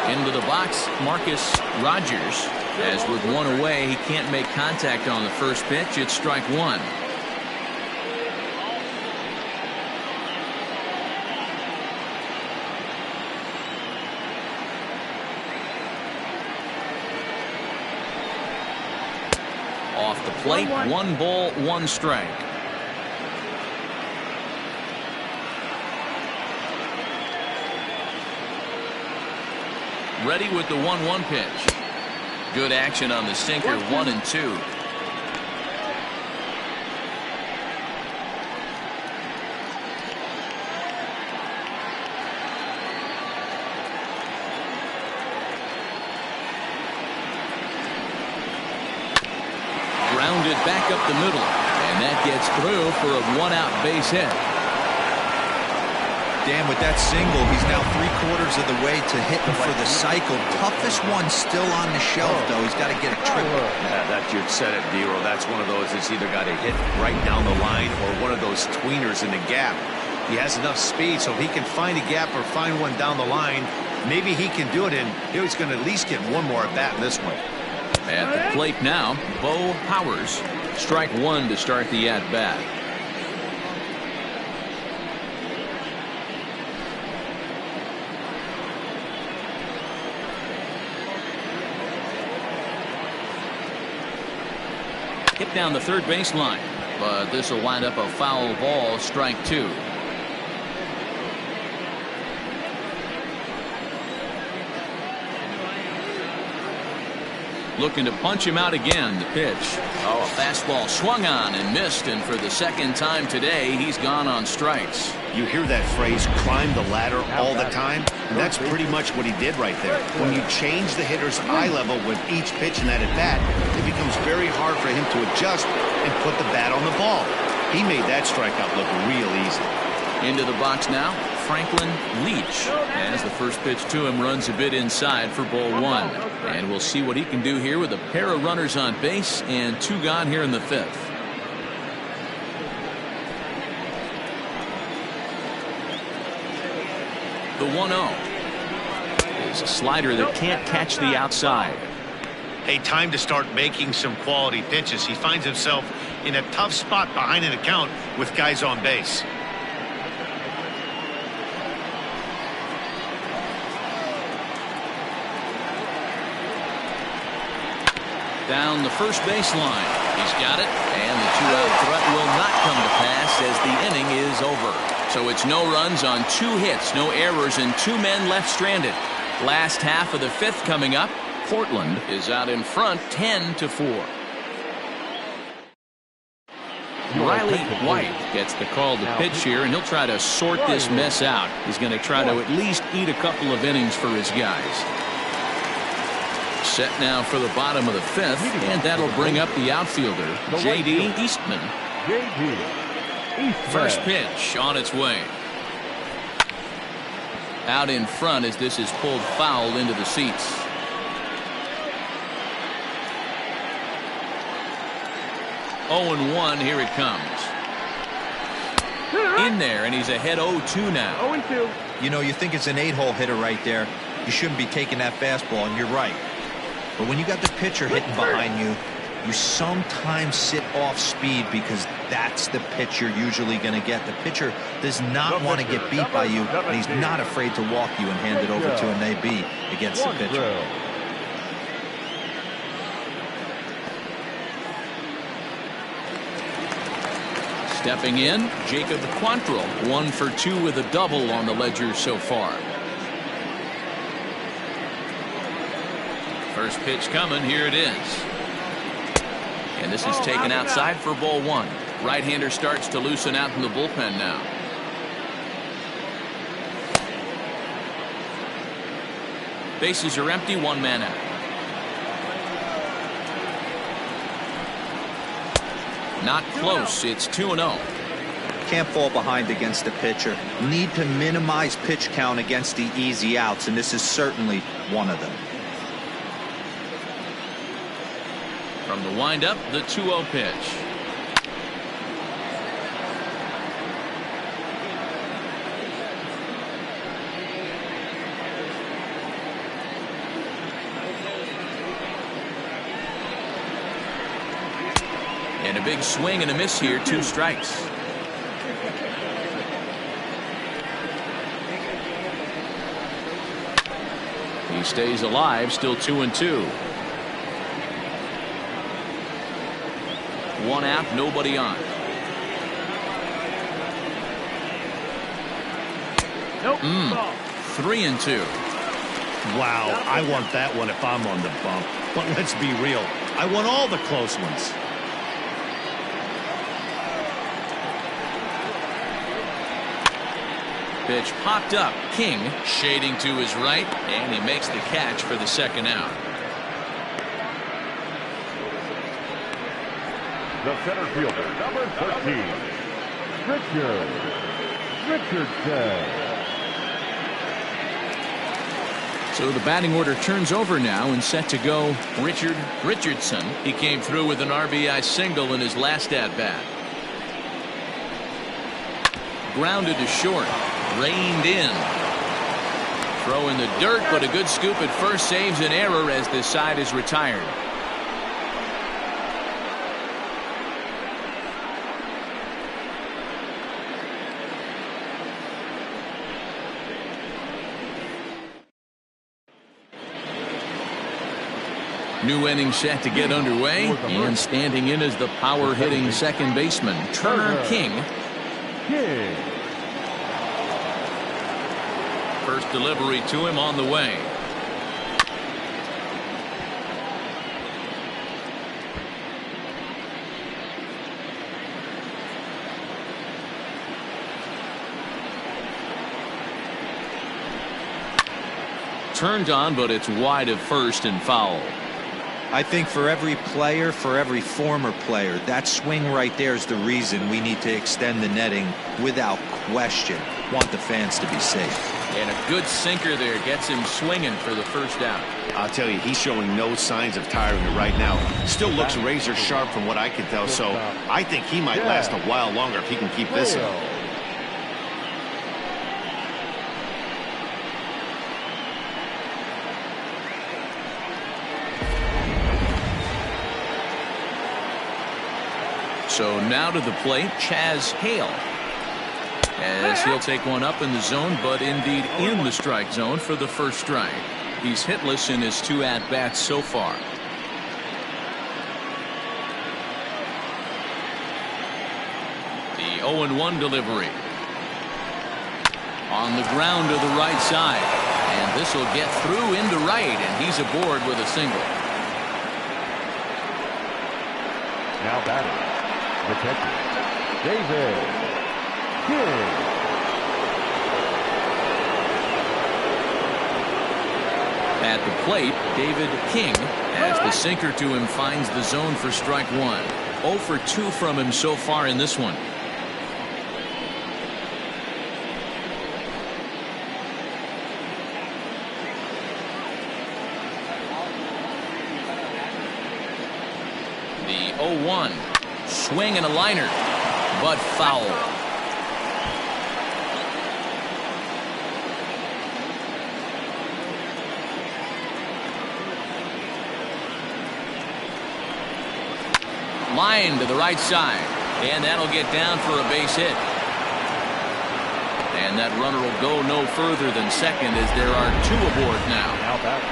Into the box, Marcus Rogers. As with one away, he can't make contact on the first pitch. It's strike one. Off the plate, 1 ball, 1 strike. Ready with the 1-1 pitch. Good action on the sinker, 1 and 2. Grounded back up the middle, and that gets through for a 1-out base hit. Dan, with that single, he's now 3/4 of the way to hitting for the cycle. Toughest one still on the shelf, though. He's got to get a triple. Yeah, that you said it, D-Roll. That's one of those that's either got to hit right down the line or one of those tweeners in the gap. He has enough speed, so if he can find a gap or find one down the line, maybe he can do it, and he's going to at least get one more at bat in this one. At the plate now, Bo Powers. Strike 1 to start the at-bat. Hit down the third baseline, but this will wind up a foul ball, strike 2. Looking to punch him out again. The pitch. Oh, a fastball swung on and missed, and for the second time today, he's gone on strikes. You hear that phrase, climb the ladder, all the time, and that's pretty much what he did right there. When you change the hitter's eye level with each pitch in that at-bat, it becomes very hard for him to adjust and put the bat on the ball. He made that strikeout look real easy. Into the box now, Franklin Leach, as the first pitch to him runs a bit inside for ball 1. And we'll see what he can do here with a pair of runners on base and 2 gone here in the 5th. The 1-0 is a slider that can't catch the outside. Hey, time to start making some quality pitches. He finds himself in a tough spot behind an account with guys on base. Down the first baseline. He's got it, and the 2-out threat will not come to pass as the inning is over. So it's no runs on 2 hits, no errors, and 2 men left stranded. Last half of the 5th coming up. Portland is out in front 10-4. Riley White gets the call to pitch here, and he'll try to sort this mess out. He's going to try to at least eat a couple of innings for his guys. Set now for the bottom of the 5th, and that'll bring up the outfielder, J.D. Eastman. First pitch on its way. Out in front as this is pulled foul into the seats. Oh, 0-1, here it comes. In there, and he's ahead 0-2 now. 0-2. You know, you think it's an 8-hole hitter right there. You shouldn't be taking that fastball, and you're right. But when you got the pitcher hitting behind you, you sometimes sit off speed because that's the pitch you're usually going to get. The pitcher does not want to get beat by you, and he's not afraid to walk you and hand it over to an AB against the pitcher. Stepping in, Jacob Quantrill, 1 for 2 with a double on the ledger so far. First pitch coming, here it is. And this is taken outside for ball 1. Right-hander starts to loosen out in the bullpen now. Bases are empty, 1 man out. Not close, it's 2-0. Can't fall behind against the pitcher. Need to minimize pitch count against the easy outs, and this is certainly one of them. From the windup, the 2-0 pitch. And a big swing and a miss here, 2 strikes. He stays alive, still 2-2. 1 out, nobody on. Nope. 3-2. Wow, I want that one if I'm on the bump. But let's be real, I want all the close ones. Pitch popped up. King shading to his right, and he makes the catch for the 2nd out. The center fielder, number 13, Richardson. So the batting order turns over now and set to go Richardson. He came through with an RBI single in his last at-bat. Grounded to short. Reined in. Throw in the dirt, but a good scoop at first saves an error as this side is retired. New inning set to get underway, and standing in is the power-hitting second baseman, Turner King. First delivery to him on the way. Turned on, but it's wide of first and foul. I think for every player, for every former player, that swing right there is the reason we need to extend the netting without question. Want the fans to be safe. And a good sinker there gets him swinging for the first out. I'll tell you, he's showing no signs of tiring it right now. Still looks razor sharp from what I can tell, so I think he might last a while longer if he can keep this up. So now to the plate, Chaz Hale. As he'll take one up in the zone, but indeed in the strike zone for the first strike. He's hitless in his 2 at-bats so far. The 0-1 delivery. On the ground to the right side. And this will get through into right, and he's aboard with a single. Now batting, the catcher, David King. At the plate, David King, as the sinker to him finds the zone for strike 1. 0 for 2 from him so far in this one. The 0-1. Swing and a liner, but foul. Line to the right side, and that'll get down for a base hit. And that runner will go no further than second as there are 2 aboard now.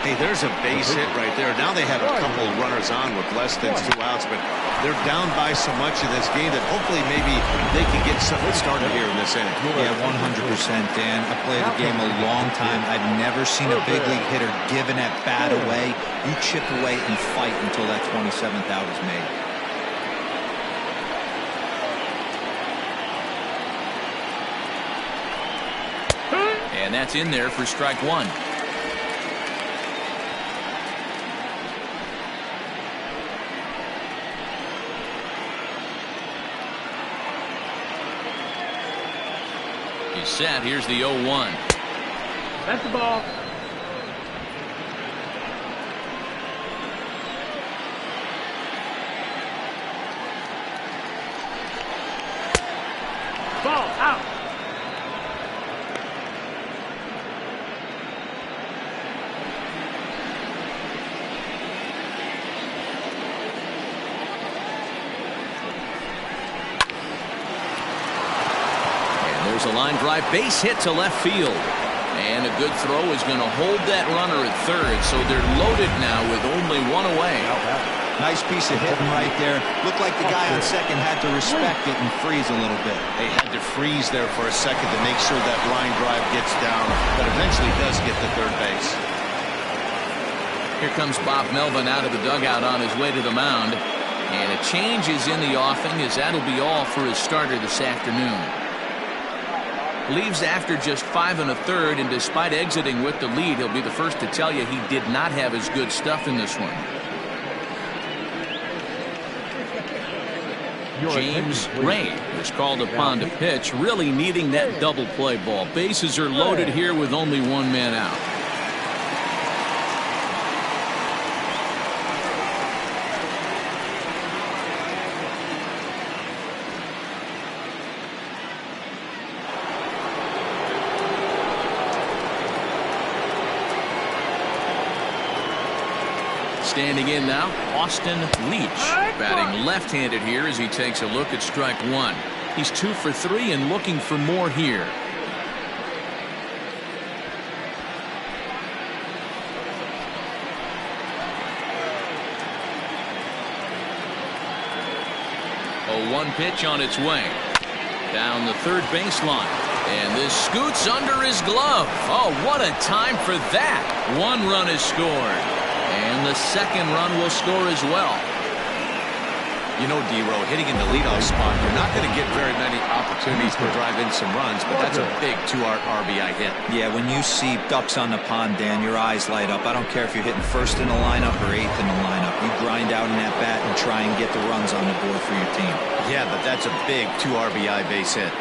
Hey, there's a base hit right there. Now they have a couple of runners on with less than 2 outs, but they're down by so much in this game that hopefully maybe they can get something started here in this inning. Yeah, 100%, Dan. I played the game a long time. I've never seen a big league hitter give an at-bat away. You chip away and fight until that 27th out is made. And that's in there for strike 1. He's set. Here's the 0-1. That's the ball. Ball out. Here's a line drive base hit to left field. And a good throw is going to hold that runner at third, so they're loaded now with only one away. Nice piece of hitting right there. Looked like the guy on second had to respect it and freeze a little bit. They had to freeze there for a second to make sure that line drive gets down, but eventually does get to third base. Here comes Bob Melvin out of the dugout on his way to the mound. And a change is in the offing, as that'll be all for his starter this afternoon. Leaves after just 5 1/3, and despite exiting with the lead, he'll be the first to tell you he did not have his good stuff in this one. James Ray was called upon to pitch, really needing that double play ball. Bases are loaded here with only one man out. Standing in now, Austin Leach, batting left-handed here as he takes a look at strike one. He's 2 for 3 and looking for more here. A 1 pitch on its way. Down the third baseline. And this scoots under his glove. Oh, what a time for that. 1 run is scored. And the second run will score as well. You know, D-Row, hitting in the leadoff spot, you're not going to get very many opportunities to drive in some runs, but that's a big 2 RBI hit. Yeah, when you see ducks on the pond, Dan, your eyes light up. I don't care if you're hitting first in the lineup or 8th in the lineup. You grind out in that bat and try and get the runs on the board for your team. Yeah, but that's a big 2 RBI base hit.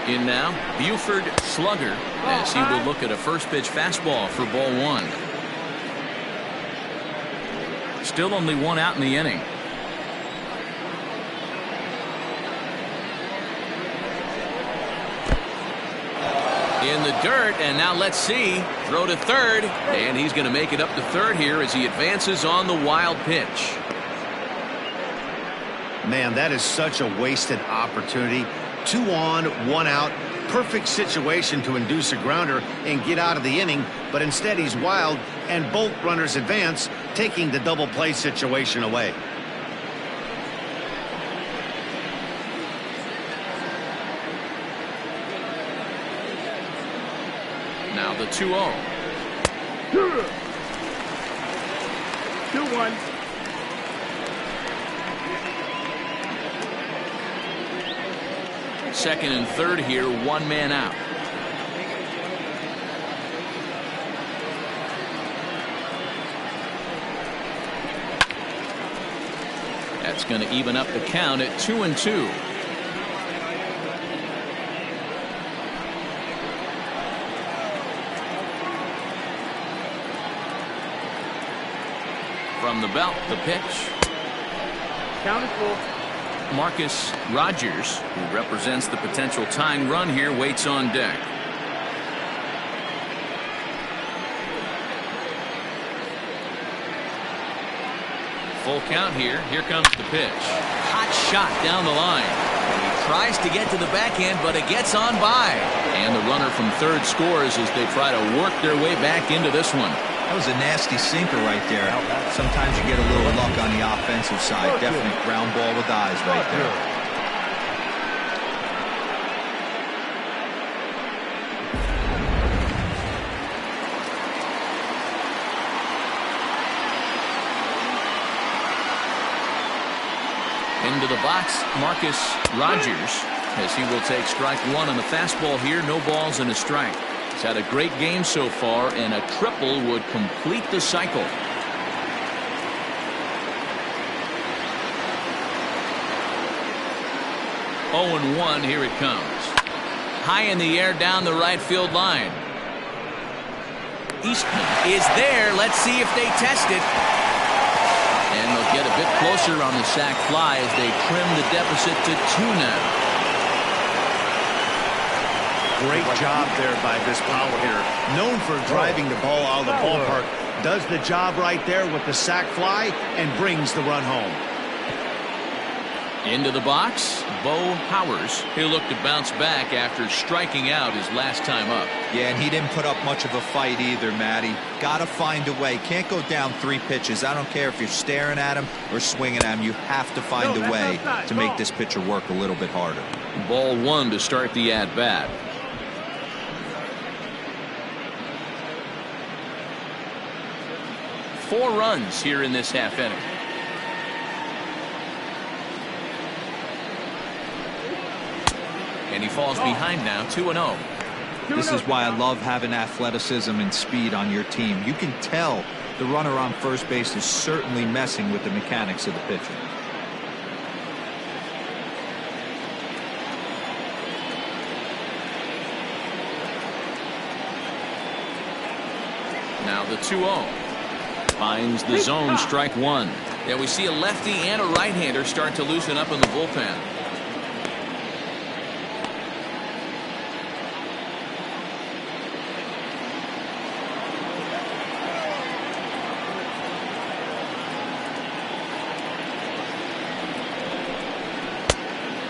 In now, Buford Slugger, as he will look at a first pitch fastball for ball 1. Still only 1 out in the inning. In the dirt, and now let's see. Throw to third, and he's going to make it up to third here as he advances on the wild pitch. Man, that is such a wasted opportunity. 2 on, 1 out. Perfect situation to induce a grounder and get out of the inning, but instead he's wild, and both runners advance, taking the double play situation away. Now the 2-0. 2-1. Second and third here, 1 man out. That's going to even up the count at 2-2. From the belt, the pitch. Count is full. Marcus Rogers, who represents the potential tying run here, waits on deck. Full count here. Here comes the pitch. Hot shot down the line. And he tries to get to the backhand, but it gets on by. And the runner from third scores as they try to work their way back into this one. That was a nasty sinker right there. Sometimes you get a little luck on the offensive side. Definite ground ball with eyes right there. Into the box, Marcus Rogers, as he will take strike 1 on the fastball here. No balls and a strike. He's had a great game so far, and a triple would complete the cycle. Oh and 1, here it comes. High in the air down the right field line. Eastman is there. Let's see if they test it. And they'll get a bit closer on the sac fly as they trim the deficit to 2 now. Great job there by this power hitter. Known for driving the ball out of the ballpark. Does the job right there with the sac fly and brings the run home. Into the box, Bo Powers. He'll look to bounce back after striking out his last time up. Yeah, and he didn't put up much of a fight either, Matty. Got to find a way. Can't go down 3 pitches. I don't care if you're staring at him or swinging at him. You have to find a way to make this pitcher work a little bit harder. Ball 1 to start the at-bat. Four runs here in this half inning. And he falls behind now, 2-0. This is why I love having athleticism and speed on your team. You can tell the runner on first base is certainly messing with the mechanics of the pitcher. Now the 2-0. Finds the zone, strike 1. Yeah, we see a lefty and a right-hander start to loosen up in the bullpen.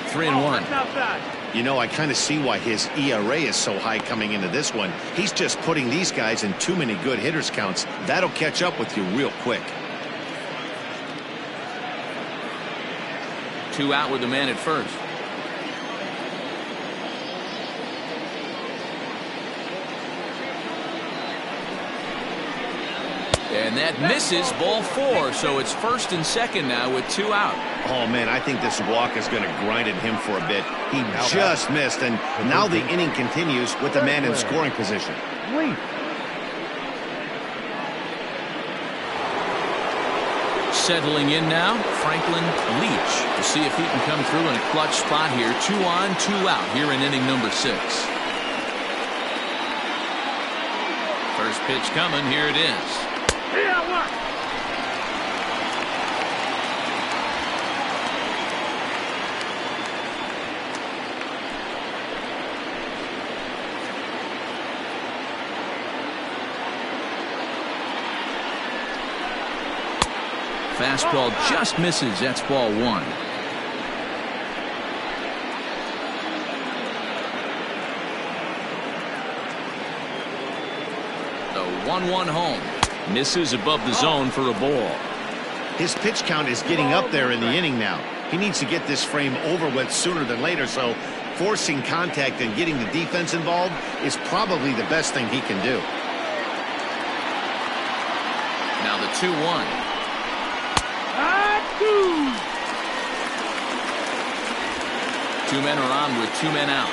Three and one. You know, I kind of see why his ERA is so high coming into this one. He's just putting these guys in too many good hitters counts. That'll catch up with you real quick. 2 out with the man at first. And that misses, ball 4. So it's first and second now with 2 out. Oh, man, I think this walk is going to grind at him for a bit. He just missed, and now the inning continues with the man in scoring position. Settling in now, Franklin Leach, to see if he can come through in a clutch spot here. 2 on, 2 out here in inning number 6. First pitch coming, here it is. Fastball just misses. That's ball 1. The 1-1 home. Misses above the zone for a ball. His pitch count is getting up there in the inning now. He needs to get this frame over with sooner than later, so forcing contact and getting the defense involved is probably the best thing he can do. Now the 2-1. 2 men are on with 2 men out.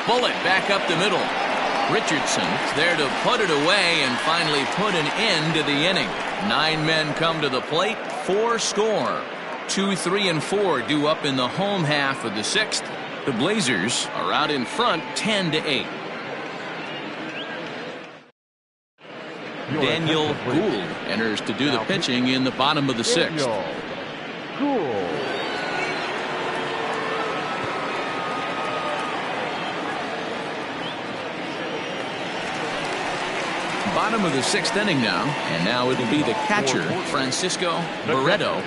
Bullet back up the middle. Richardson there to put it away and finally put an end to the inning. 9 men come to the plate, 4 score. 2, 3, and 4 due up in the home half of the 6th. The Blazers are out in front 10-8. Daniel Gould enters to do the pitching in the bottom of the 6th. Bottom of the 6th inning now, and now it'll be the catcher, Francisco Barreto.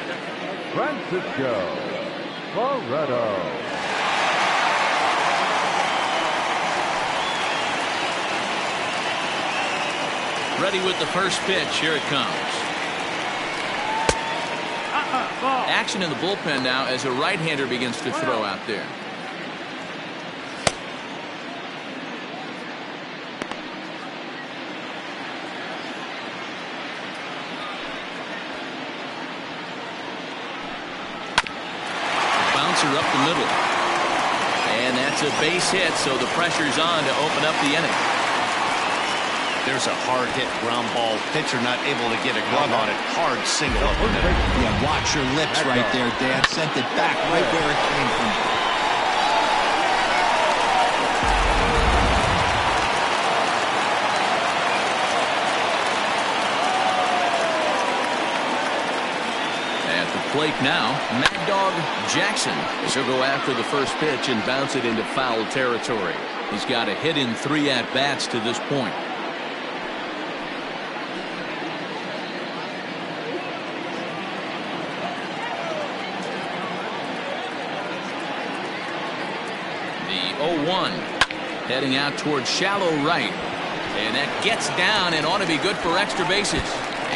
Ready with the first pitch. Here it comes. Action in the bullpen now as a right-hander begins to throw out there. Bouncer up the middle. And that's a base hit, so the pressure's on to open up the inning. There's a hard hit ground ball. Pitcher not able to get a glove on it. Hard single up the middle. Yeah, watch your lips right there, Dan. Sent it back right where it came from. At the plate now, Mad Dog Jackson. He'll go after the first pitch and bounce it into foul territory. He's got a hit in 3 at-bats to this point. 1. Heading out towards shallow right. And that gets down and ought to be good for extra bases.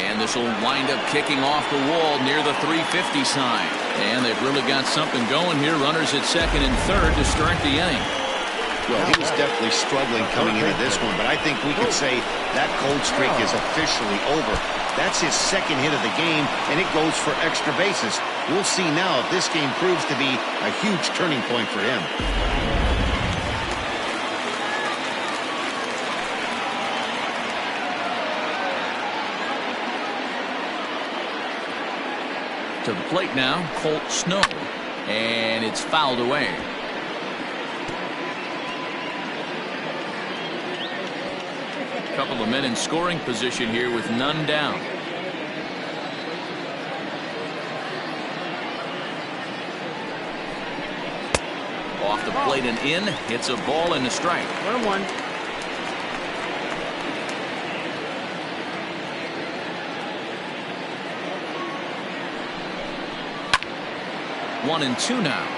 And this will wind up kicking off the wall near the 350 sign. And they've really got something going here. Runners at second and third to start the inning. Well, he was definitely struggling coming into this one, but I think we could say that cold streak is officially over. That's his second hit of the game, and it goes for extra bases. We'll see now if this game proves to be a huge turning point for him. To the plate now, Colt Snow, and it's fouled away. Couple of men in scoring position here with none down. Off the plate and in, hits a ball and a strike. 1-1. One and two now.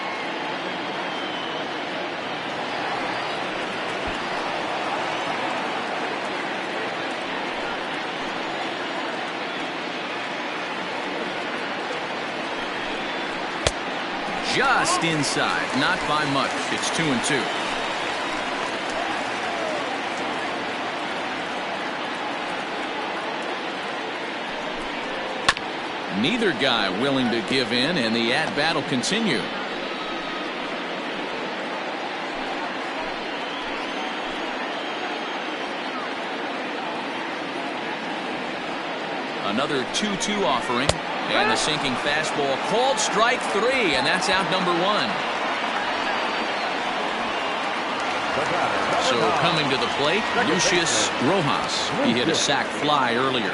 Just inside, not by much. It's 2-2. Neither guy willing to give in, and the at-bat will continue. Another 2-2 offering, and the sinking fastball called strike 3, and that's out number 1. So coming to the plate, Lucius Rojas. He hit a sac fly earlier.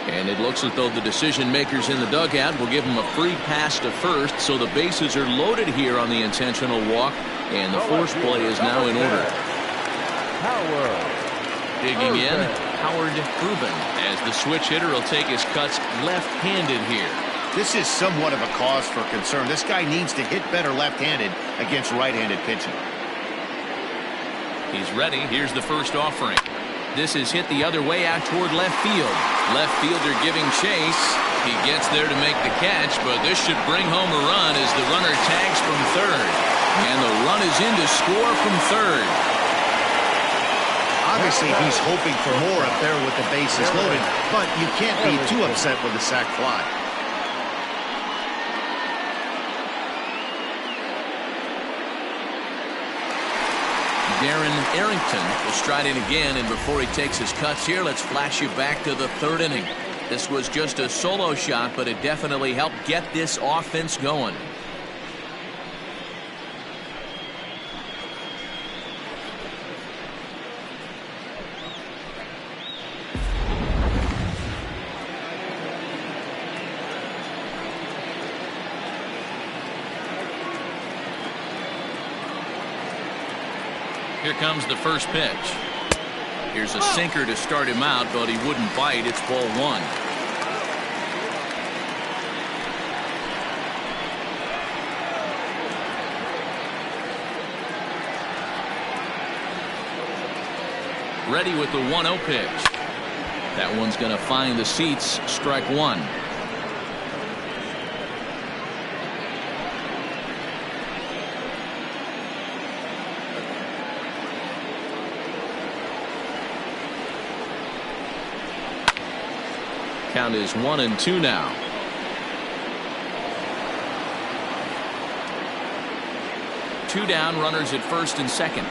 And it looks as though the decision makers in the dugout will give him a free pass to first, so the bases are loaded here on the intentional walk, and the force play is now in order. Digging in, Howard Rubin, as the switch hitter will take his cuts left-handed here. This is somewhat of a cause for concern. This guy needs to hit better left-handed against right-handed pitching. He's ready. Here's the first offering. This is hit the other way out toward left field. Left fielder giving chase. He gets there to make the catch, but this should bring home a run as the runner tags from third. And the run is in to score from third. Obviously, he's hoping for more up there with the bases loaded, but you can't be too upset with the sac fly. Darren Arrington will stride in again, and before he takes his cuts here, let's flash you back to the third inning. This was just a solo shot, but it definitely helped get this offense going. Here comes the first pitch. Here's a sinker to start him out, but he wouldn't bite. It's ball 1. Ready with the 1-0 pitch. That one's going to find the seats. Strike 1. Count is 1-2 now. Two down, runners at first and second.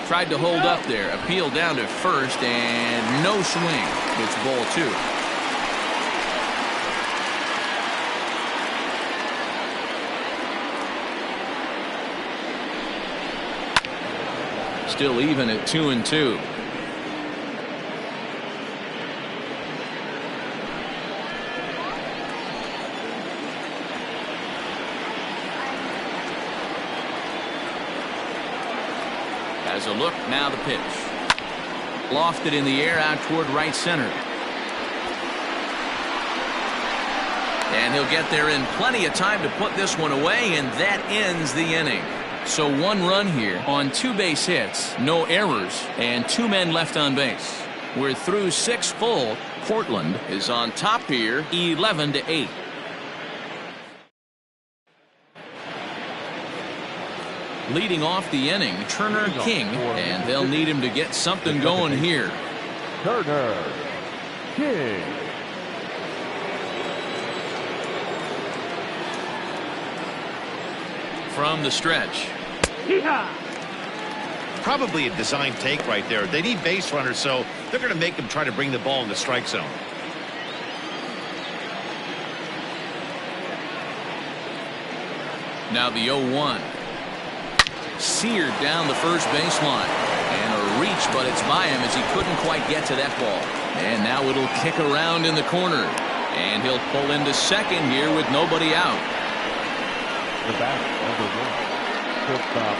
Tried to hold up there, appeal down to first, and no swing. It's ball 2. Still even at 2-2. Has a look, now the pitch. Lofted in the air out toward right center. And he'll get there in plenty of time to put this one away, and that ends the inning. So 1 run here on 2 base hits, no errors, and 2 men left on base. We're through 6 full. Portland is on top here, 11-8. Leading off the inning, Turner King, and they'll need him to get something going here. Turner King. From the stretch. Probably a design take right there. They need base runners, so they're going to make him try to bring the ball in the strike zone. Now the 0-1. Seared down the first baseline. And a reach, but it's by him as he couldn't quite get to that ball. And now it'll kick around in the corner. And he'll pull into second here with nobody out. The bat, number 1, shortstop,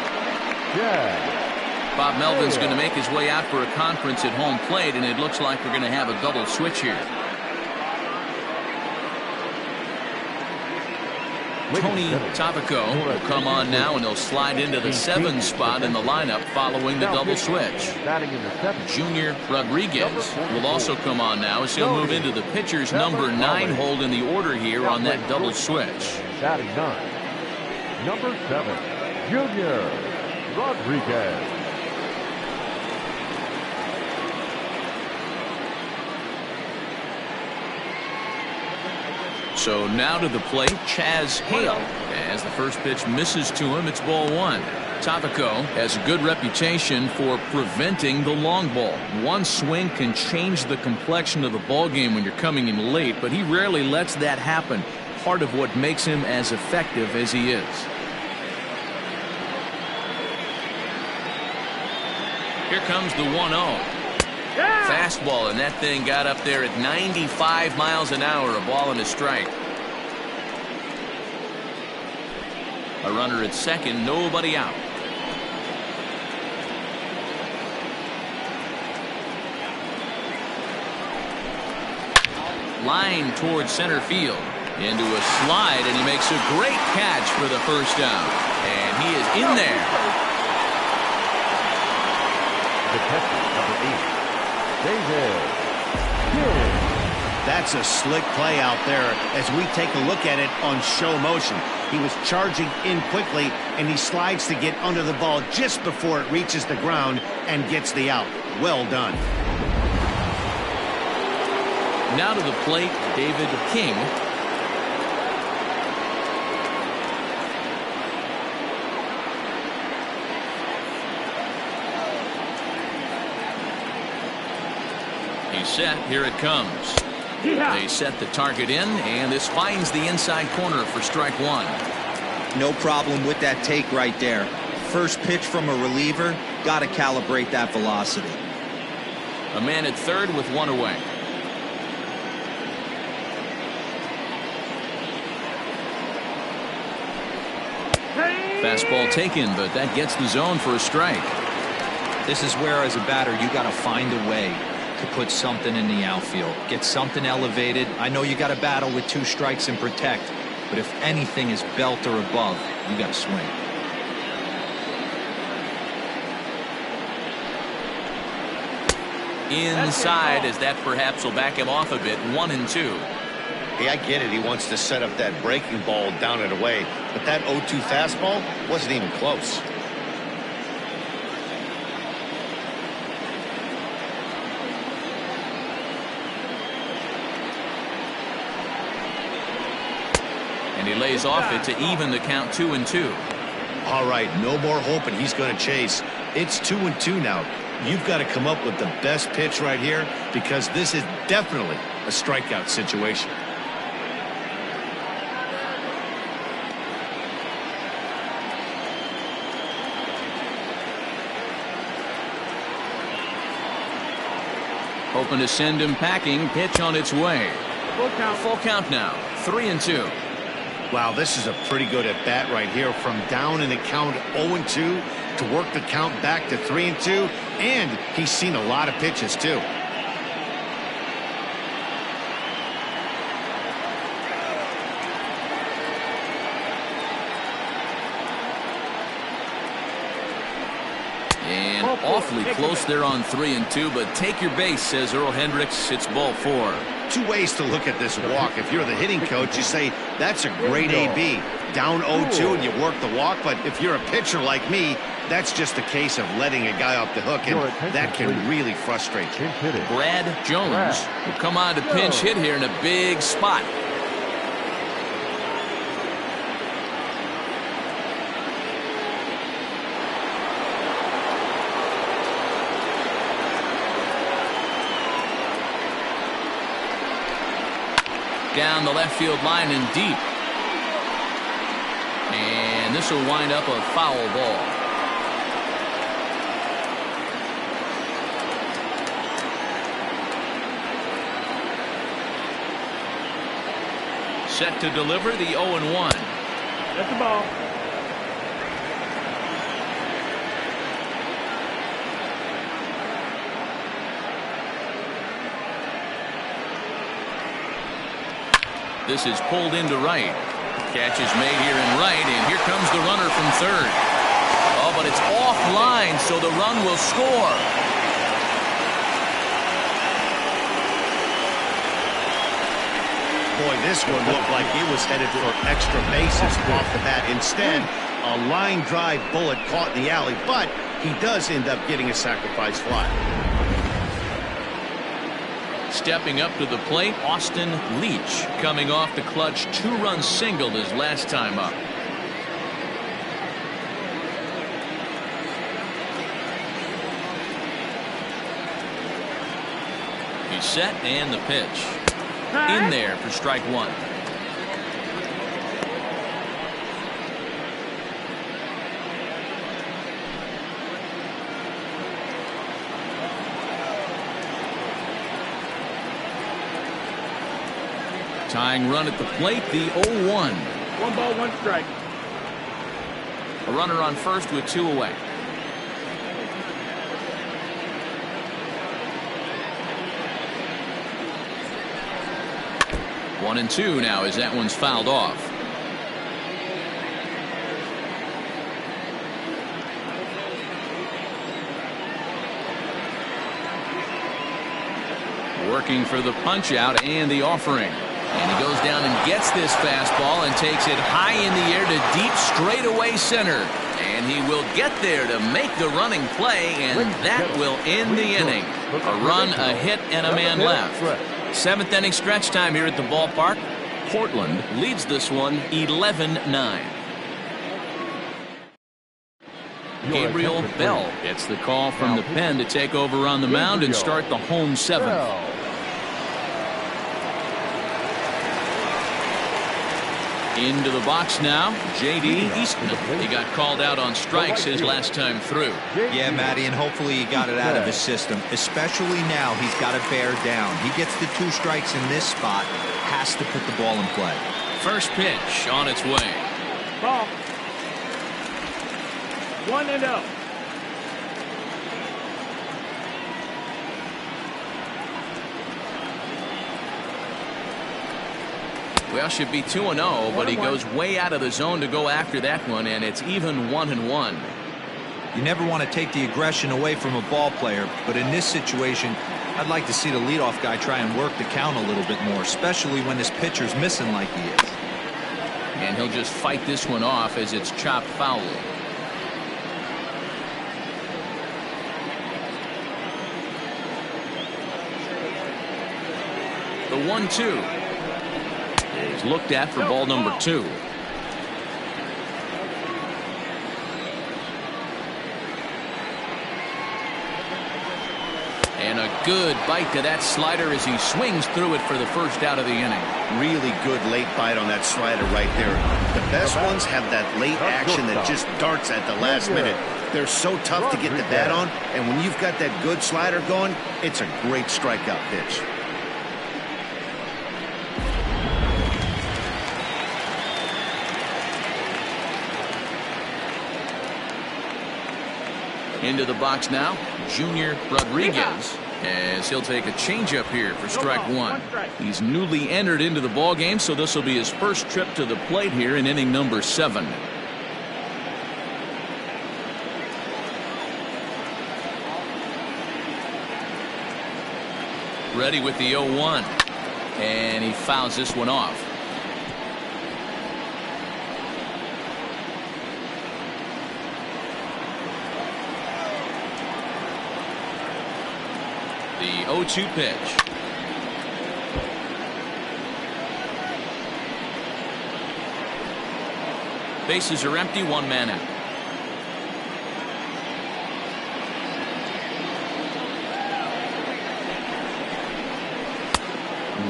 Jack. Bob Melvin's going to make his way out for a conference at home plate, and it looks like we're going to have a double switch here. Tony Tabaco will come on now, and he'll slide into the 7 spot in the lineup following the double switch. Junior Rodriguez will also come on now as he'll move into the pitcher's number 9 hold in the order here on that double switch. Batting 9, number 7, Junior Rodriguez. So now to the plate, Chaz Hale. As the first pitch misses to him, it's ball 1. Tabaco has a good reputation for preventing the long ball. One swing can change the complexion of the ball game when you're coming in late, but he rarely lets that happen. Part of what makes him as effective as he is. Here comes the 1-0. Fastball, and that thing got up there at 95 miles an hour, a ball and a strike. A runner at second, nobody out. Line towards center field. Into a slide, and he makes a great catch for the first down. And he is in there. The catcher, number 8. That's a slick play out there as we take a look at it on show motion. He was charging in quickly, and he slides to get under the ball just before it reaches the ground and gets the out. Well done. Now to the plate, David King. He's set. Here it comes. They set the target in, and this finds the inside corner for strike 1. No problem with that take right there. First pitch from a reliever, got to calibrate that velocity. A man at third with 1 away. Fastball taken, but that gets the zone for a strike. This is where, as a batter, you got to find a way to put something in the outfield. Get something elevated. I know you got to battle with 2 strikes and protect, but if anything is belt or above, you got to swing. Inside, as that perhaps will back him off a bit. 1-2. Hey, I get it. He wants to set up that breaking ball down and away, but that 0-2 fastball wasn't even close. And he lays off it to even the count 2-2. All right, no more hoping he's going to chase. It's 2-2 now. You've got to come up with the best pitch right here because this is definitely a strikeout situation. Hoping to send him packing. Pitch on its way. Full count. Full count now. 3-2. Wow, this is a pretty good at bat right here. From down in the count 0-2 to work the count back to 3-2, and he's seen a lot of pitches too. And awfully close there on 3-2, but take your base, says Earl Hendricks. It's ball 4. Two ways to look at this walk. If you're the hitting coach, you say that's a great AB. Down 0-2 and you work the walk, but if you're a pitcher like me, that's just a case of letting a guy off the hook, and that can really frustrate you. Brad Jones will come on to pinch hit here in a big spot. Down the left field line and deep. And this will wind up a foul ball. Set to deliver the 0-1. That's the ball. This is pulled into right. Catch is made here in right, and here comes the runner from third. Oh, but it's offline, so the run will score. Boy, this one looked like it was headed for extra bases off the bat. Instead, a line drive bullet caught in the alley, but he does end up getting a sacrifice fly. Stepping up to the plate, Austin Leach, coming off the clutch 2-run single his last time up. He's set, and the pitch. In there for strike 1. Tying run at the plate, the 0-1. 1 ball, 1 strike. A runner on first with 2 away. One and 2 now as that one's fouled off. Working for the punch out and the offering. And he goes down and gets this fastball and takes it high in the air to deep straightaway center. And he will get there to make the running play, and that will end the inning. A run, a hit, and a man left. 7th inning stretch time here at the ballpark. Portland leads this one 11-9. Gabriel Bell gets the call from the pen to take over on the mound and start the home 7th. Into the box now, J.D. Eastman. He got called out on strikes his last time through. Yeah, Matty, and hopefully he got it out of his system. Especially now, he's got to bear down. He gets the 2 strikes in this spot, has to put the ball in play. First pitch on its way. Ball. 1-0. Well, should be 2-0, but he goes way out of the zone to go after that one, and it's even 1-1. You never want to take the aggression away from a ball player, but in this situation, I'd like to see the leadoff guy try and work the count a little bit more, especially when this pitcher's missing like he is. And he'll just fight this one off as it's chopped foul. The 1-2. Is looked at for ball number 2. And a good bite to that slider as he swings through it for the first out of the inning. Really good late bite on that slider right there. The best ones have that late action that just darts at the last minute. They're so tough to get the bat on, and when you've got that good slider going, it's a great strikeout pitch. Into the box now, Junior Rodriguez, as he'll take a changeup here for strike one. He's newly entered into the ball game, so this will be his first trip to the plate here in inning number 7. Ready with the 0-1, and he fouls this one off. The 0-2 pitch. Bases are empty, 1 man out.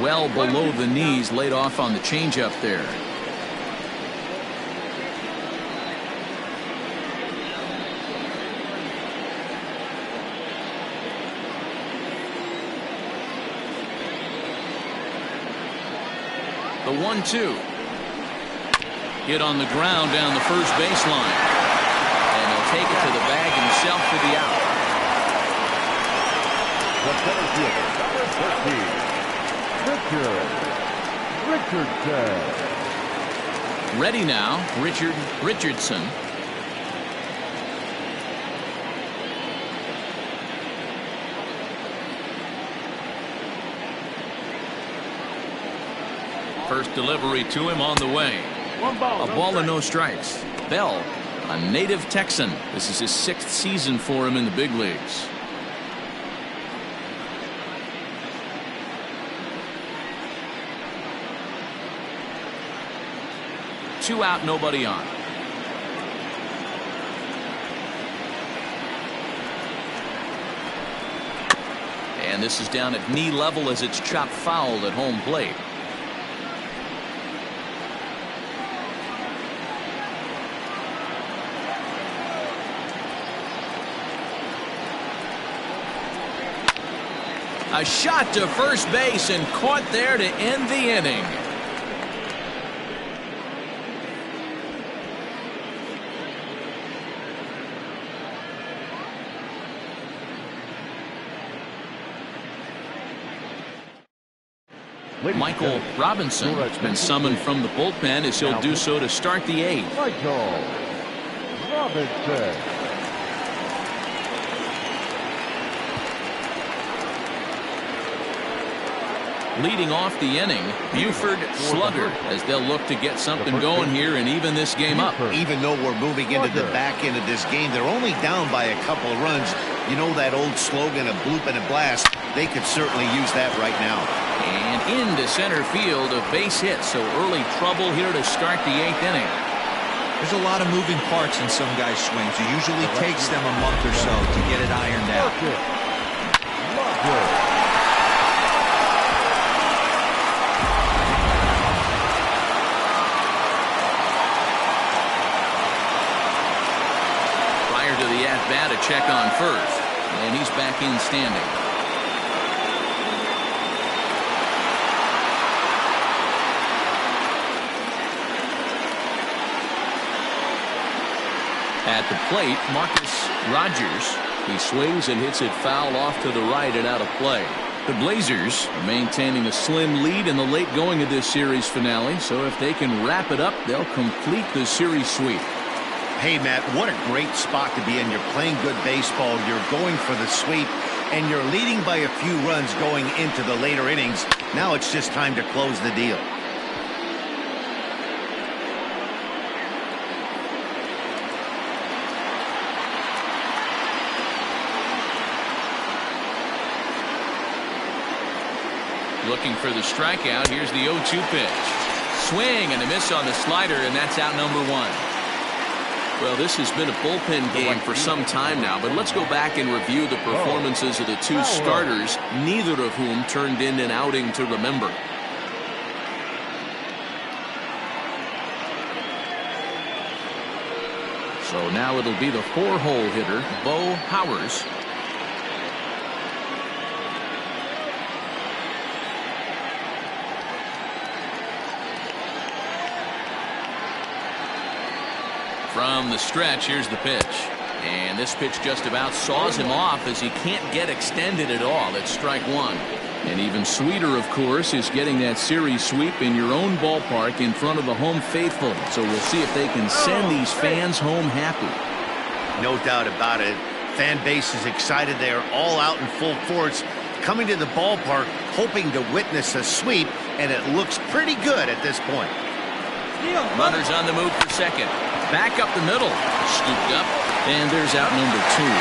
Well below the knees, laid off on the changeup there. The 1-2. Hit on the ground down the first baseline. And he'll take it to the bag himself for the out. The center fielder, number 13, Richardson. Ready now, Richardson. First delivery to him on the way. One ball. A ball and no strikes. Bell, a native Texan. This is his 6th season for him in the big leagues. Two out, nobody on. And this is down at knee level as it's chopped foul at home plate. A shot to first base and caught there to end the inning. Michael Robinson has been summoned from the bullpen as he'll do so to start the 8th. Michael Robinson. Leading off the inning, Buford Slugger, as they'll look to get something going here and even this game up. Even though we're moving into the back end of this game, they're only down by a couple of runs. You know that old slogan of bloop and a blast? They could certainly use that right now. And into center field, a base hit, so early trouble here to start the 8th inning. There's a lot of moving parts in some guys' swings. It usually takes them a month or so to get it ironed out. Prior to the at-bat, a check on first, and he's back in standing. At the plate, Marcus Rogers. He swings and hits it foul off to the right and out of play. The Blazers are maintaining a slim lead in the late going of this series finale, so if they can wrap it up, they'll complete the series sweep. Hey, Matt, what a great spot to be in. You're playing good baseball, you're going for the sweep, and you're leading by a few runs going into the later innings. Now it's just time to close the deal. Looking for the strikeout. Here's the 0-2 pitch. Swing and a miss on the slider, and that's out number 1. Well, this has been a bullpen game for some time now, but let's go back and review the performances of the two starters, neither of whom turned in an outing to remember. So now it'll be the 4-hole hitter, Bo Howers. From the stretch, here's the pitch. And this pitch just about saws him off as he can't get extended at all. It's strike one. And even sweeter, of course, is getting that series sweep in your own ballpark in front of the home faithful. So we'll see if they can send these fans home happy. No doubt about it. Fan base is excited. They are all out in full force, coming to the ballpark, hoping to witness a sweep, and it looks pretty good at this point. Runners on the move for second. Back up the middle. Scooped up. And there's out number two.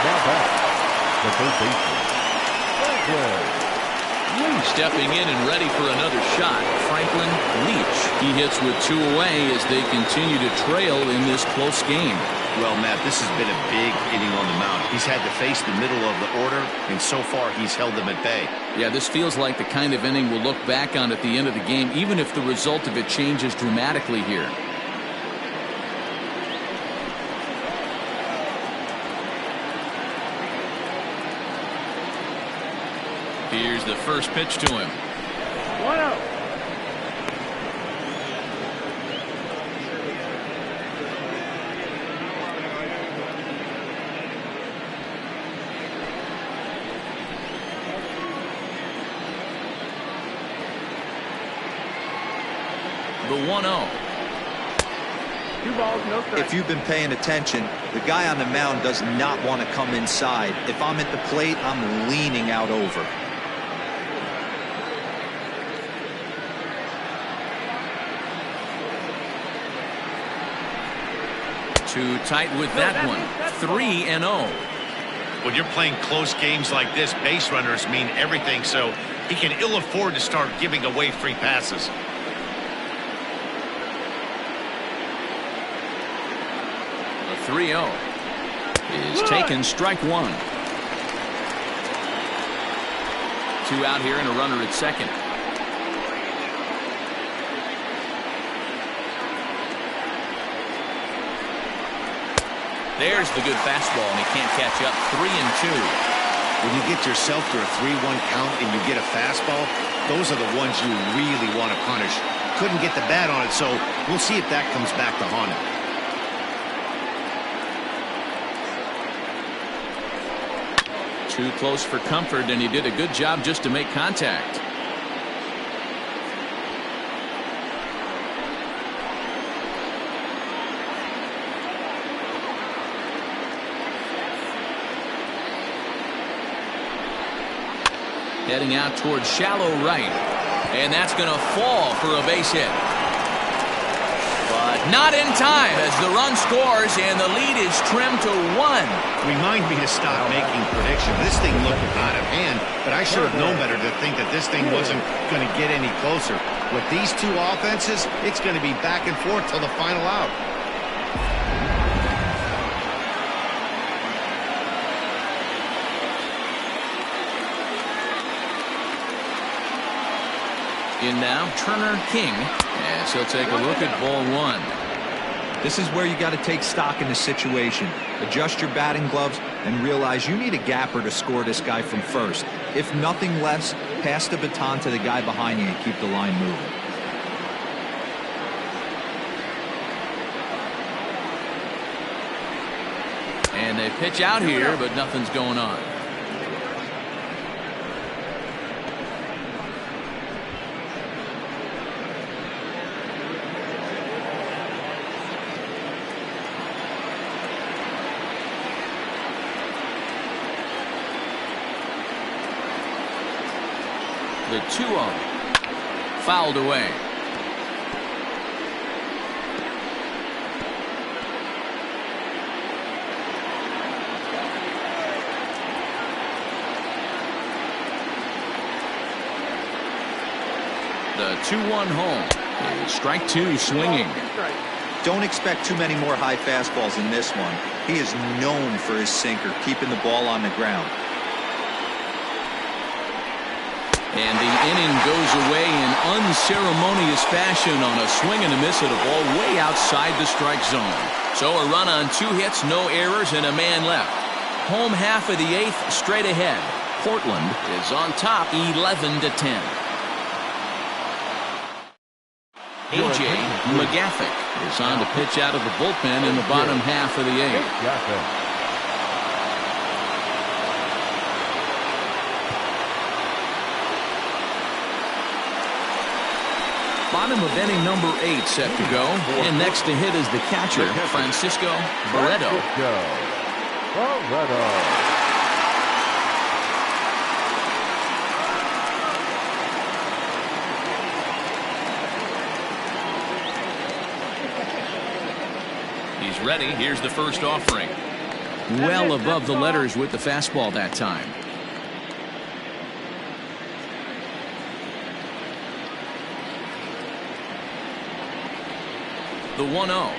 Now back, the third baseman, Franklin. Stepping in and ready for another shot, Franklin Leach. He hits with two away as they continue to trail in this close game. Well, Matt, this has been a big inning on the mound. He's had to face the middle of the order, and so far he's held them at bay. Yeah, this feels like the kind of inning we'll look back on at the end of the game, even if the result of it changes dramatically here. Here's the first pitch to him. 1-0. The 1-0. 2 balls, no strikes. If you've been paying attention, the guy on the mound does not want to come inside. If I'm at the plate, I'm leaning out over. Too tight with that one. 3-0. When you're playing close games like this, base runners mean everything, so he can ill afford to start giving away free passes. The 3-0 is taken, strike one. 2 out here and a runner at second. There's the good fastball, and he can't catch up. 3-2. When you get yourself to a 3-1 count and you get a fastball, those are the ones you really want to punish. Couldn't get the bat on it, so we'll see if that comes back to haunt him. Too close for comfort, and he did a good job just to make contact. Heading out towards shallow right. And that's going to fall for a base hit. But not in time as the run scores and the lead is trimmed to 1. Remind me to stop making predictions. This thing looked out of hand, but I should have known better to think that this thing wasn't going to get any closer. With these two offenses, it's going to be back and forth till the final out. In now, Turner King, as he'll take a look at ball one. This is where you got to take stock in the situation. Adjust your batting gloves and realize you need a gapper to score this guy from first. If nothing less, pass the baton to the guy behind you and keep the line moving. And they pitch out here, but nothing's going on. The 2-0 fouled away. The 2-1 home. Strike two swinging. Don't expect too many more high fastballs in this one. He is known for his sinker, keeping the ball on the ground. And the inning goes away in unceremonious fashion on a swing and a miss at a ball way outside the strike zone. So a run on 2 hits, no errors, and a man left. Home half of the 8th straight ahead. Portland is on top 11-10. A.J. McGathick is on to pitch out of the bullpen in the bottom half of the eighth. Bottom of inning number 8 set to go. And next to hit is the catcher, Francisco Barreto. He's ready. Here's the first offering. Well above the letters with the fastball that time. The 1-0.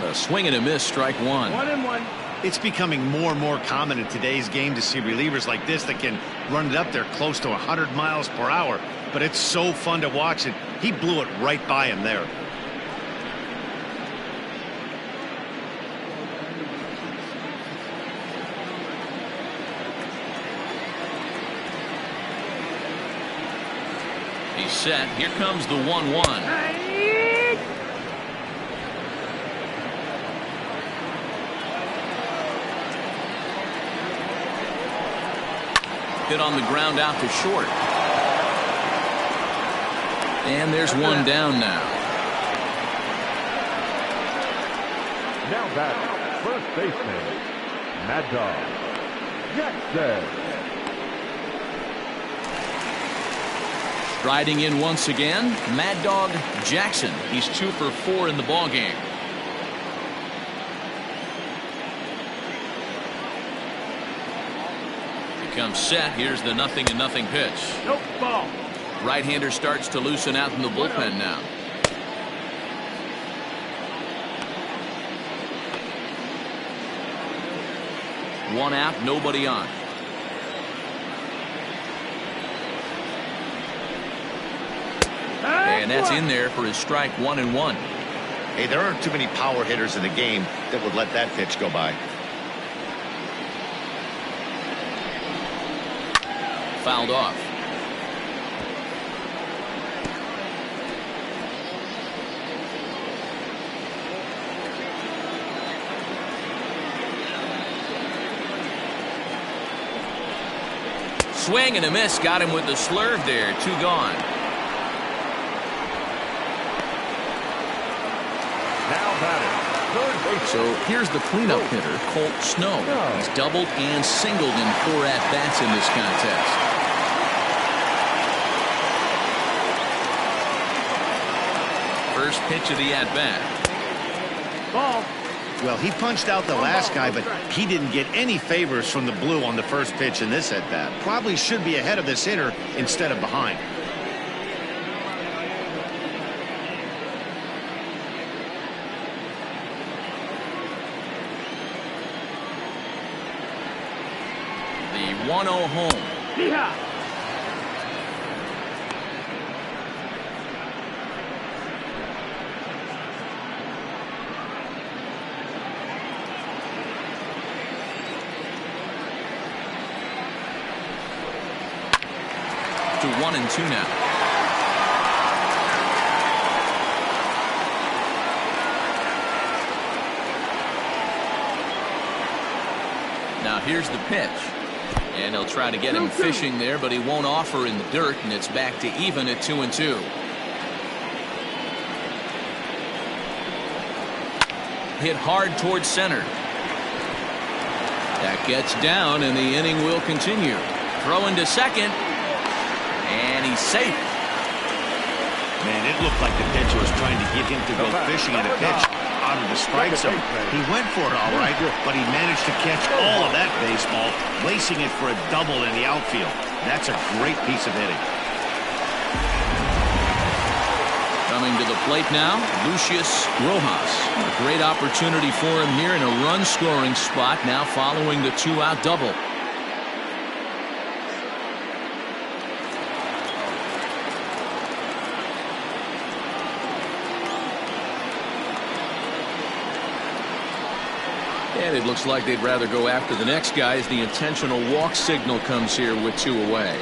A swing and a miss, strike one. 1-1. It's becoming more and more common in today's game to see relievers like this that can run it up there close to 100 miles per hour. But it's so fun to watch it. He blew it right by him there. He's set. Here comes the 1-1. Hit on the ground out to short. And there's one down now. Now back, first baseman, Mad Dog Jackson. Striding in once again, Mad Dog Jackson. He's 2 for 4 in the ballgame. Comes set. Here's the 0-0 pitch. Nope, ball. Right-hander starts to loosen out in the bullpen now. One out, nobody on. And that's in there for his strike 1-1. Hey, there aren't too many power hitters in the game that would let that pitch go by. Fouled off. Swing and a miss. Got him with the slurve there. 2 gone. Now batting, third base. So here's the cleanup hitter, Colt Snow. He's doubled and singled in 4 at-bats in this contest. First pitch of the at-bat. Ball. Well, he punched out the last guy, but he didn't get any favors from the blue on the first pitch in this at-bat. Probably should be ahead of this hitter instead of behind. The 1-0 home. Yeehaw. To 1-2 now. Now here's the pitch. And he'll try to get him fishing there, but he won't offer in the dirt, and it's back to even at 2-2. Hit hard towards center. That gets down, and the inning will continue. Throwing to second. And he's safe. Man, it looked like the pitcher was trying to get him to go fishing at a pitch out of the strike zone. He went for it all right, but he managed to catch all of that baseball, lacing it for a double in the outfield. That's a great piece of hitting. Coming to the plate now, Lucius Rojas. A great opportunity for him here in a run-scoring spot now following the 2-out double. And it looks like they'd rather go after the next guy as the intentional walk signal comes here with 2 away.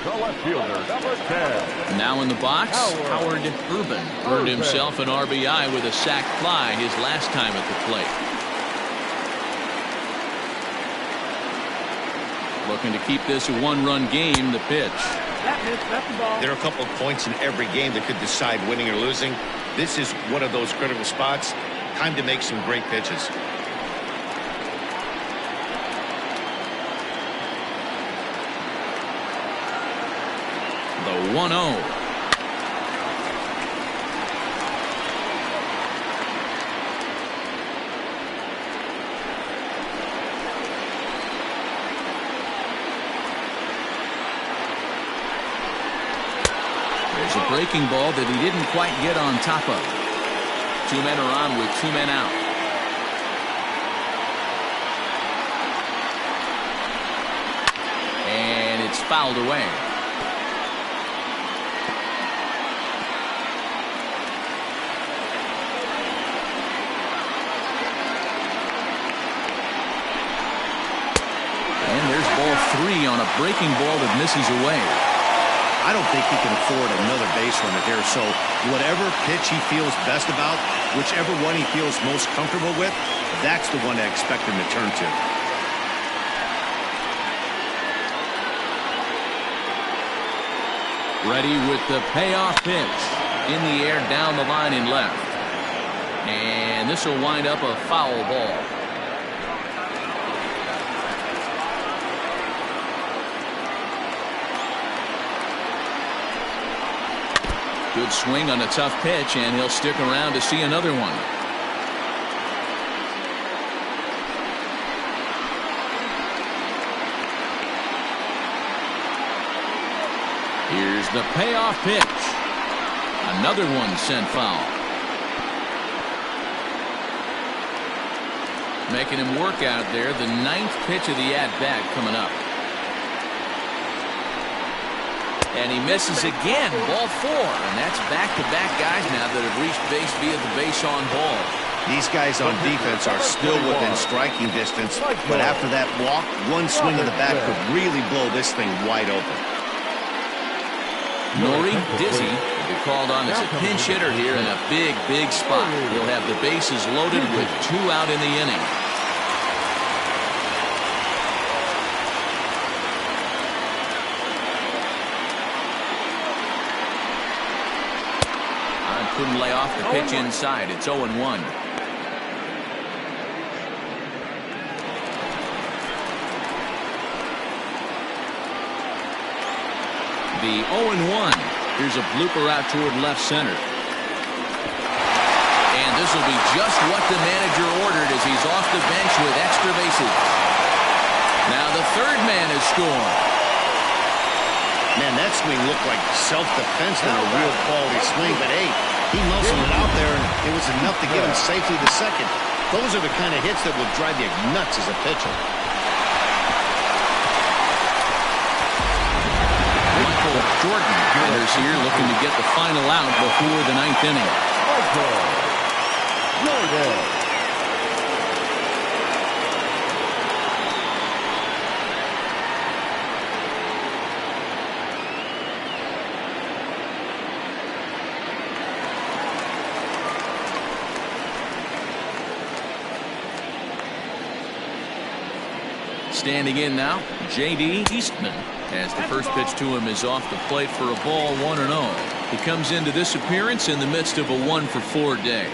The left fielder, number 10. Now in the box, Howard Urban earned himself an RBI with a sac fly his last time at the plate. Looking to keep this a one-run game. The pitch. That's the ball. There are a couple of points in every game that could decide winning or losing. This is one of those critical spots. Time to make some great pitches. The 1-0. There's a breaking ball that he didn't quite get on top of. 2 men are on with 2 men out. And it's fouled away. And there's ball 3 on a breaking ball that misses away. I don't think he can afford another base runner here, so whatever pitch he feels best about, whichever one he feels most comfortable with, that's the one I expect him to turn to. Ready with the payoff pitch. In the air, down the line in left. And this will wind up a foul ball. Good swing on a tough pitch, and he'll stick around to see another one. Here's the payoff pitch. Another one sent foul. Making him work out there. The 9th pitch of the at-bat coming up. And he misses again. Ball 4. And that's back-to-back guys now that have reached base via the base on ball. These guys on defense are still within striking distance, but after that walk, one swing of the bat could really blow this thing wide open. Nori Dizzy will be called on as a pinch hitter here in a big, big spot. He'll have the bases loaded with 2 out in the inning. Couldn't lay off the pitch inside. It's 0-1. The 0-1. Here's a blooper out toward left center. And this will be just what the manager ordered as he's off the bench with extra bases. Now the third man has scored. Man, that swing looked like self-defense than a real quality swing, but hey, he muscled it out there, and it was enough to get him safely to second. Those are the kind of hits that will drive you nuts as a pitcher. Jordan enters here looking to get the final out before the 9th inning. Standing in now, J.D. Eastman, as the first pitch to him is off the plate for a ball, 1-0. He comes into this appearance in the midst of a 1-for-4 day.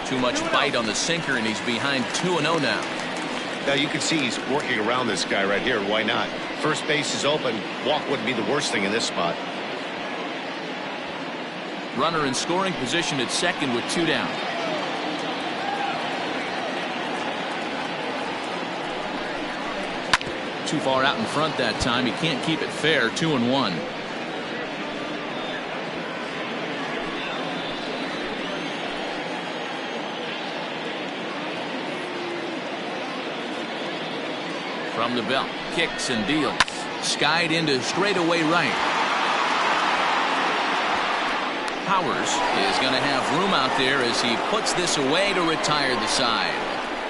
Too much bite on the sinker, and he's behind 2-0 now. Now you can see he's working around this guy right here. Why not? First base is open. Walk wouldn't be the worst thing in this spot. Runner in scoring position at second with 2 down. Too far out in front that time. He can't keep it fair. 2-1. From the belt, kicks and deals. Skied into straightaway right. Powers is going to have room out there as he puts this away to retire the side.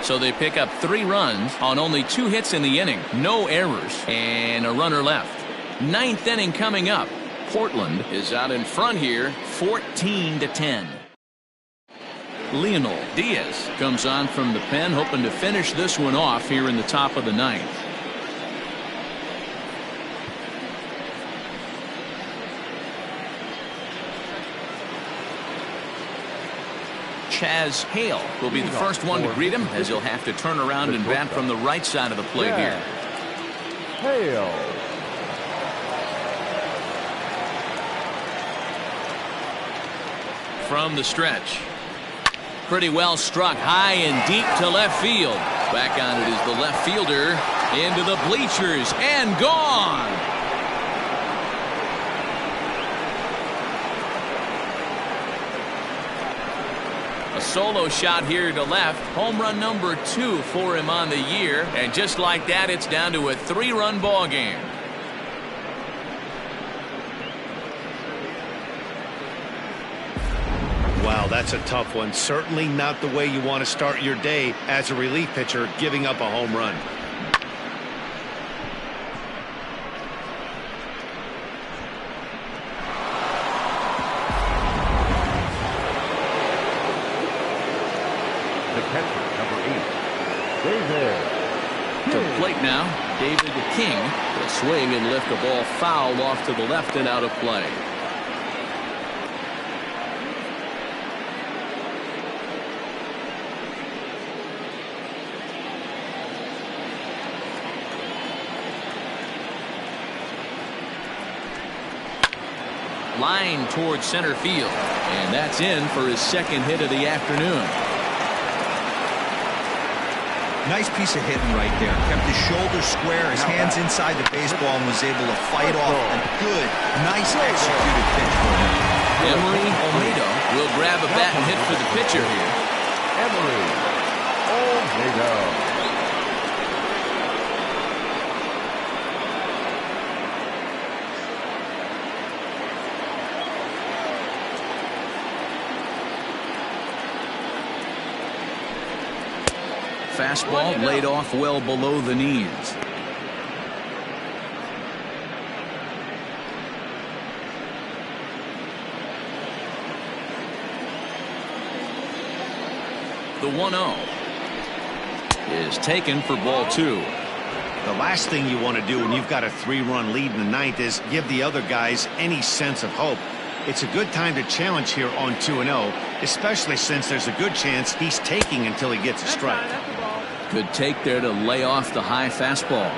So they pick up 3 runs on only 2 hits in the inning. No errors and a runner left. 9th inning coming up. Portland is out in front here, 14-10. Leonel Diaz comes on from the pen, hoping to finish this one off here in the top of the 9th. Chaz Hale will be the first one to greet him, as he'll have to turn around and bat from the right side of the plate here. Hale. From the stretch. Pretty well struck high and deep to left field. Back on it is the left fielder into the bleachers and gone. A solo shot here to left. Home run number 2 for him on the year. And just like that, it's down to a 3-run ball game. Wow, that's a tough one. Certainly not the way you want to start your day as a relief pitcher, giving up a home run. The catcher, number 8, David To the plate now, David King will swing and lift the ball foul off to the left and out of play. Line towards center field, and that's in for his 2nd hit of the afternoon. Nice piece of hitting right there. Kept his shoulders square, his hands inside the baseball, and was able to fight off a good, nice executed pitch for him. Emery Olmedo will grab a bat and hit for the pitcher here. Emery Olmedo. Fastball laid off well below the knees. The 1-0 is taken for ball 2. The last thing you want to do when you've got a 3-run lead in the 9th is give the other guys any sense of hope. It's a good time to challenge here on 2-0, especially since there's a good chance he's taking until he gets a strike. Good take there to lay off the high fastball.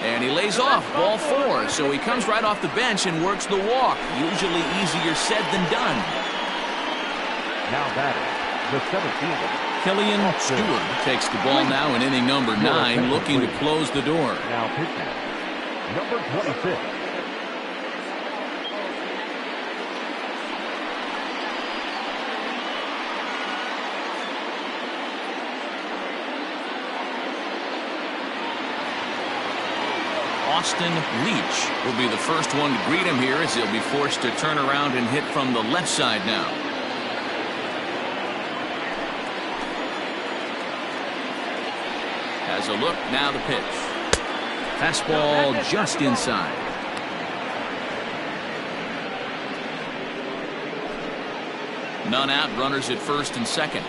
And he lays off ball 4, so he comes right off the bench and works the walk. Usually easier said than done. Now batting, the 7th fielder, Killian Stewart takes the ball now in inning number 9, looking to close the door. Now pitching, number 26. Austin Leach will be the first one to greet him here, as he'll be forced to turn around and hit from the left side now. Has a look, now the pitch. Fastball just inside. None out, runners at first and second.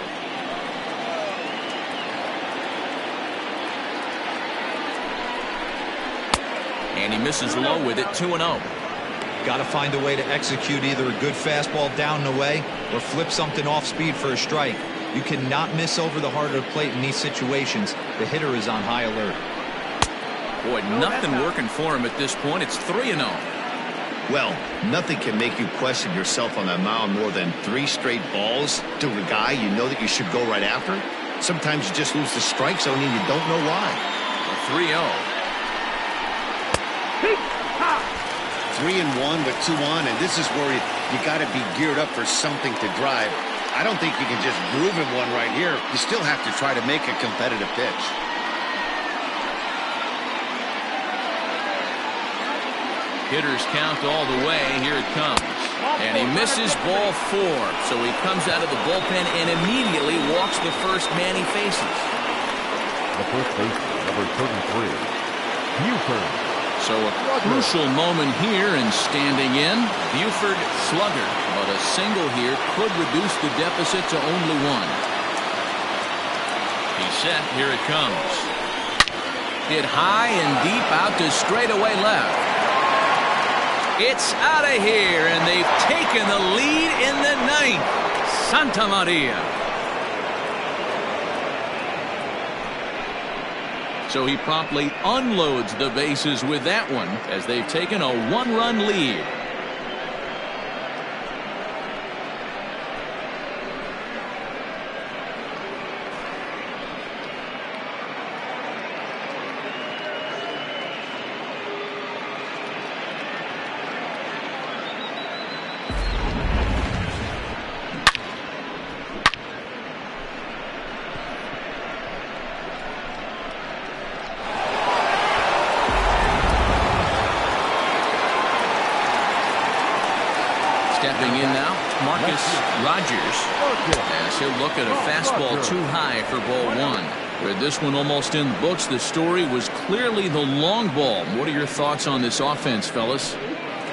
And he misses low with it, 2-0. Got to find a way to execute either a good fastball down and away or flip something off speed for a strike. You cannot miss over the heart of the plate in these situations. The hitter is on high alert. Boy, nothing working for him at this point. It's 3-0. Well, nothing can make you question yourself on that mound more than 3 straight balls to a guy you know that you should go right after. Sometimes you just lose the strike zone and you don't know why. A 3-0. 3-1 with 2 on, and this is where you got to be geared up for something to drive. I don't think you can just groove him one right here. You still have to try to make a competitive pitch. Hitters count all the way. Here it comes. And he misses ball 4. So he comes out of the bullpen and immediately walks the first man he faces. The first baseman, number 33, Buford. So a crucial moment here, and standing in, Buford slugger. But a single here could reduce the deficit to only 1. He's set. Here it comes. Hit high and deep out to straightaway left. It's out of here, and they've taken the lead in the 9th. Santa Maria. So he promptly unloads the bases with that one as they've taken a 1-run lead. Stepping in now, Marcus Rogers, as he'll look at a fastball too high for ball 1. With this one almost in the books, the story was clearly the long ball. What are your thoughts on this offense, fellas?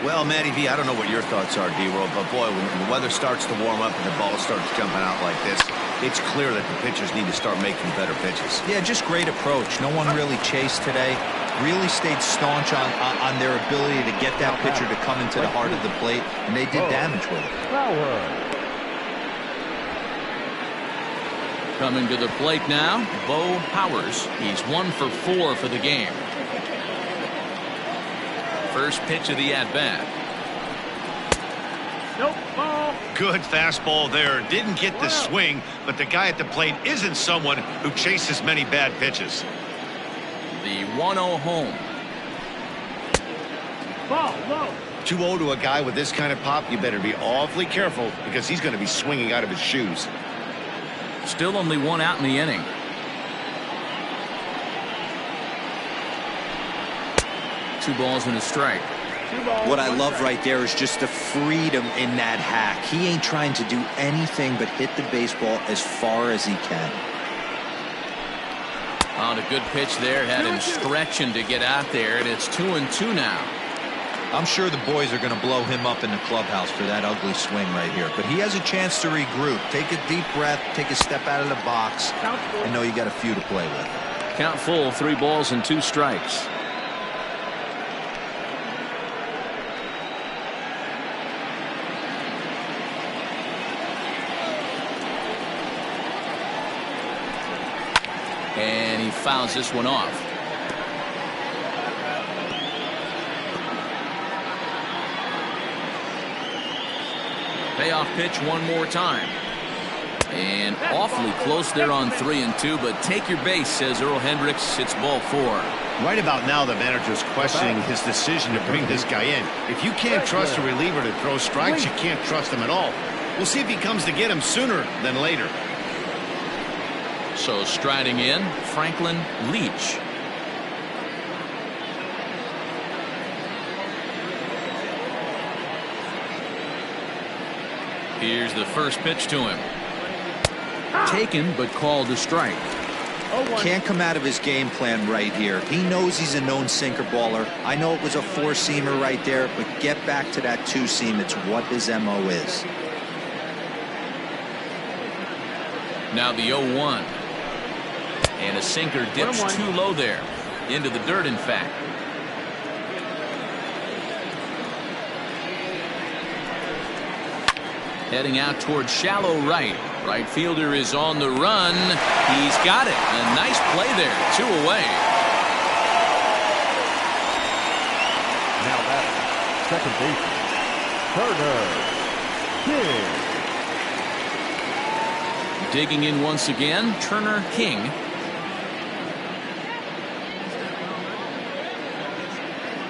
Well, Matty V, I don't know what your thoughts are, D-Roll, but boy, when the weather starts to warm up and the ball starts jumping out like this, it's clear that the pitchers need to start making better pitches. Yeah, just great approach. No one really chased today. Really stayed staunch on their ability to get that pitcher to come into the heart of the plate, and they did damage with it. Coming to the plate now, Bo Powers. He's 1 for 4 for the game. First pitch of the at-bat. Nope, ball. Good fastball there. Didn't get the swing, but the guy at the plate isn't someone who chases many bad pitches. The 1-0 home. Ball, low. 2-0 to a guy with this kind of pop, you better be awfully careful because he's going to be swinging out of his shoes. Still only 1 out in the inning. Two balls and a strike. What I love right there is just the freedom in that hack. He ain't trying to do anything but hit the baseball as far as he can. On a good pitch there, had him stretching to get out there, and it's 2-2 now. I'm sure the boys are going to blow him up in the clubhouse for that ugly swing right here. But he has a chance to regroup. Take a deep breath, take a step out of the box, and know you got a few to play with. Count full, 3 balls and 2 strikes. And he fouls this one off. Payoff pitch one more time. And awfully close there on 3-2, but take your base, says Earl Hendricks. It's ball 4. Right about now, the manager's questioning his decision to bring this guy in. If you can't trust a reliever to throw strikes, you can't trust him at all. We'll see if he comes to get him sooner than later. So striding in, Franklin Leach. Here's the first pitch to him. Taken, but called a strike. Can't come out of his game plan right here. He knows he's a known sinker baller. I know it was a 4-seamer right there, but get back to that 2-seam. It's what his MO is. Now the 0-1. And a sinker dips too low there. Into the dirt, in fact. Heading out towards shallow right. Right fielder is on the run. He's got it. A nice play there. 2 away. Now that's second baseman, Turner King. Digging in once again, Turner King.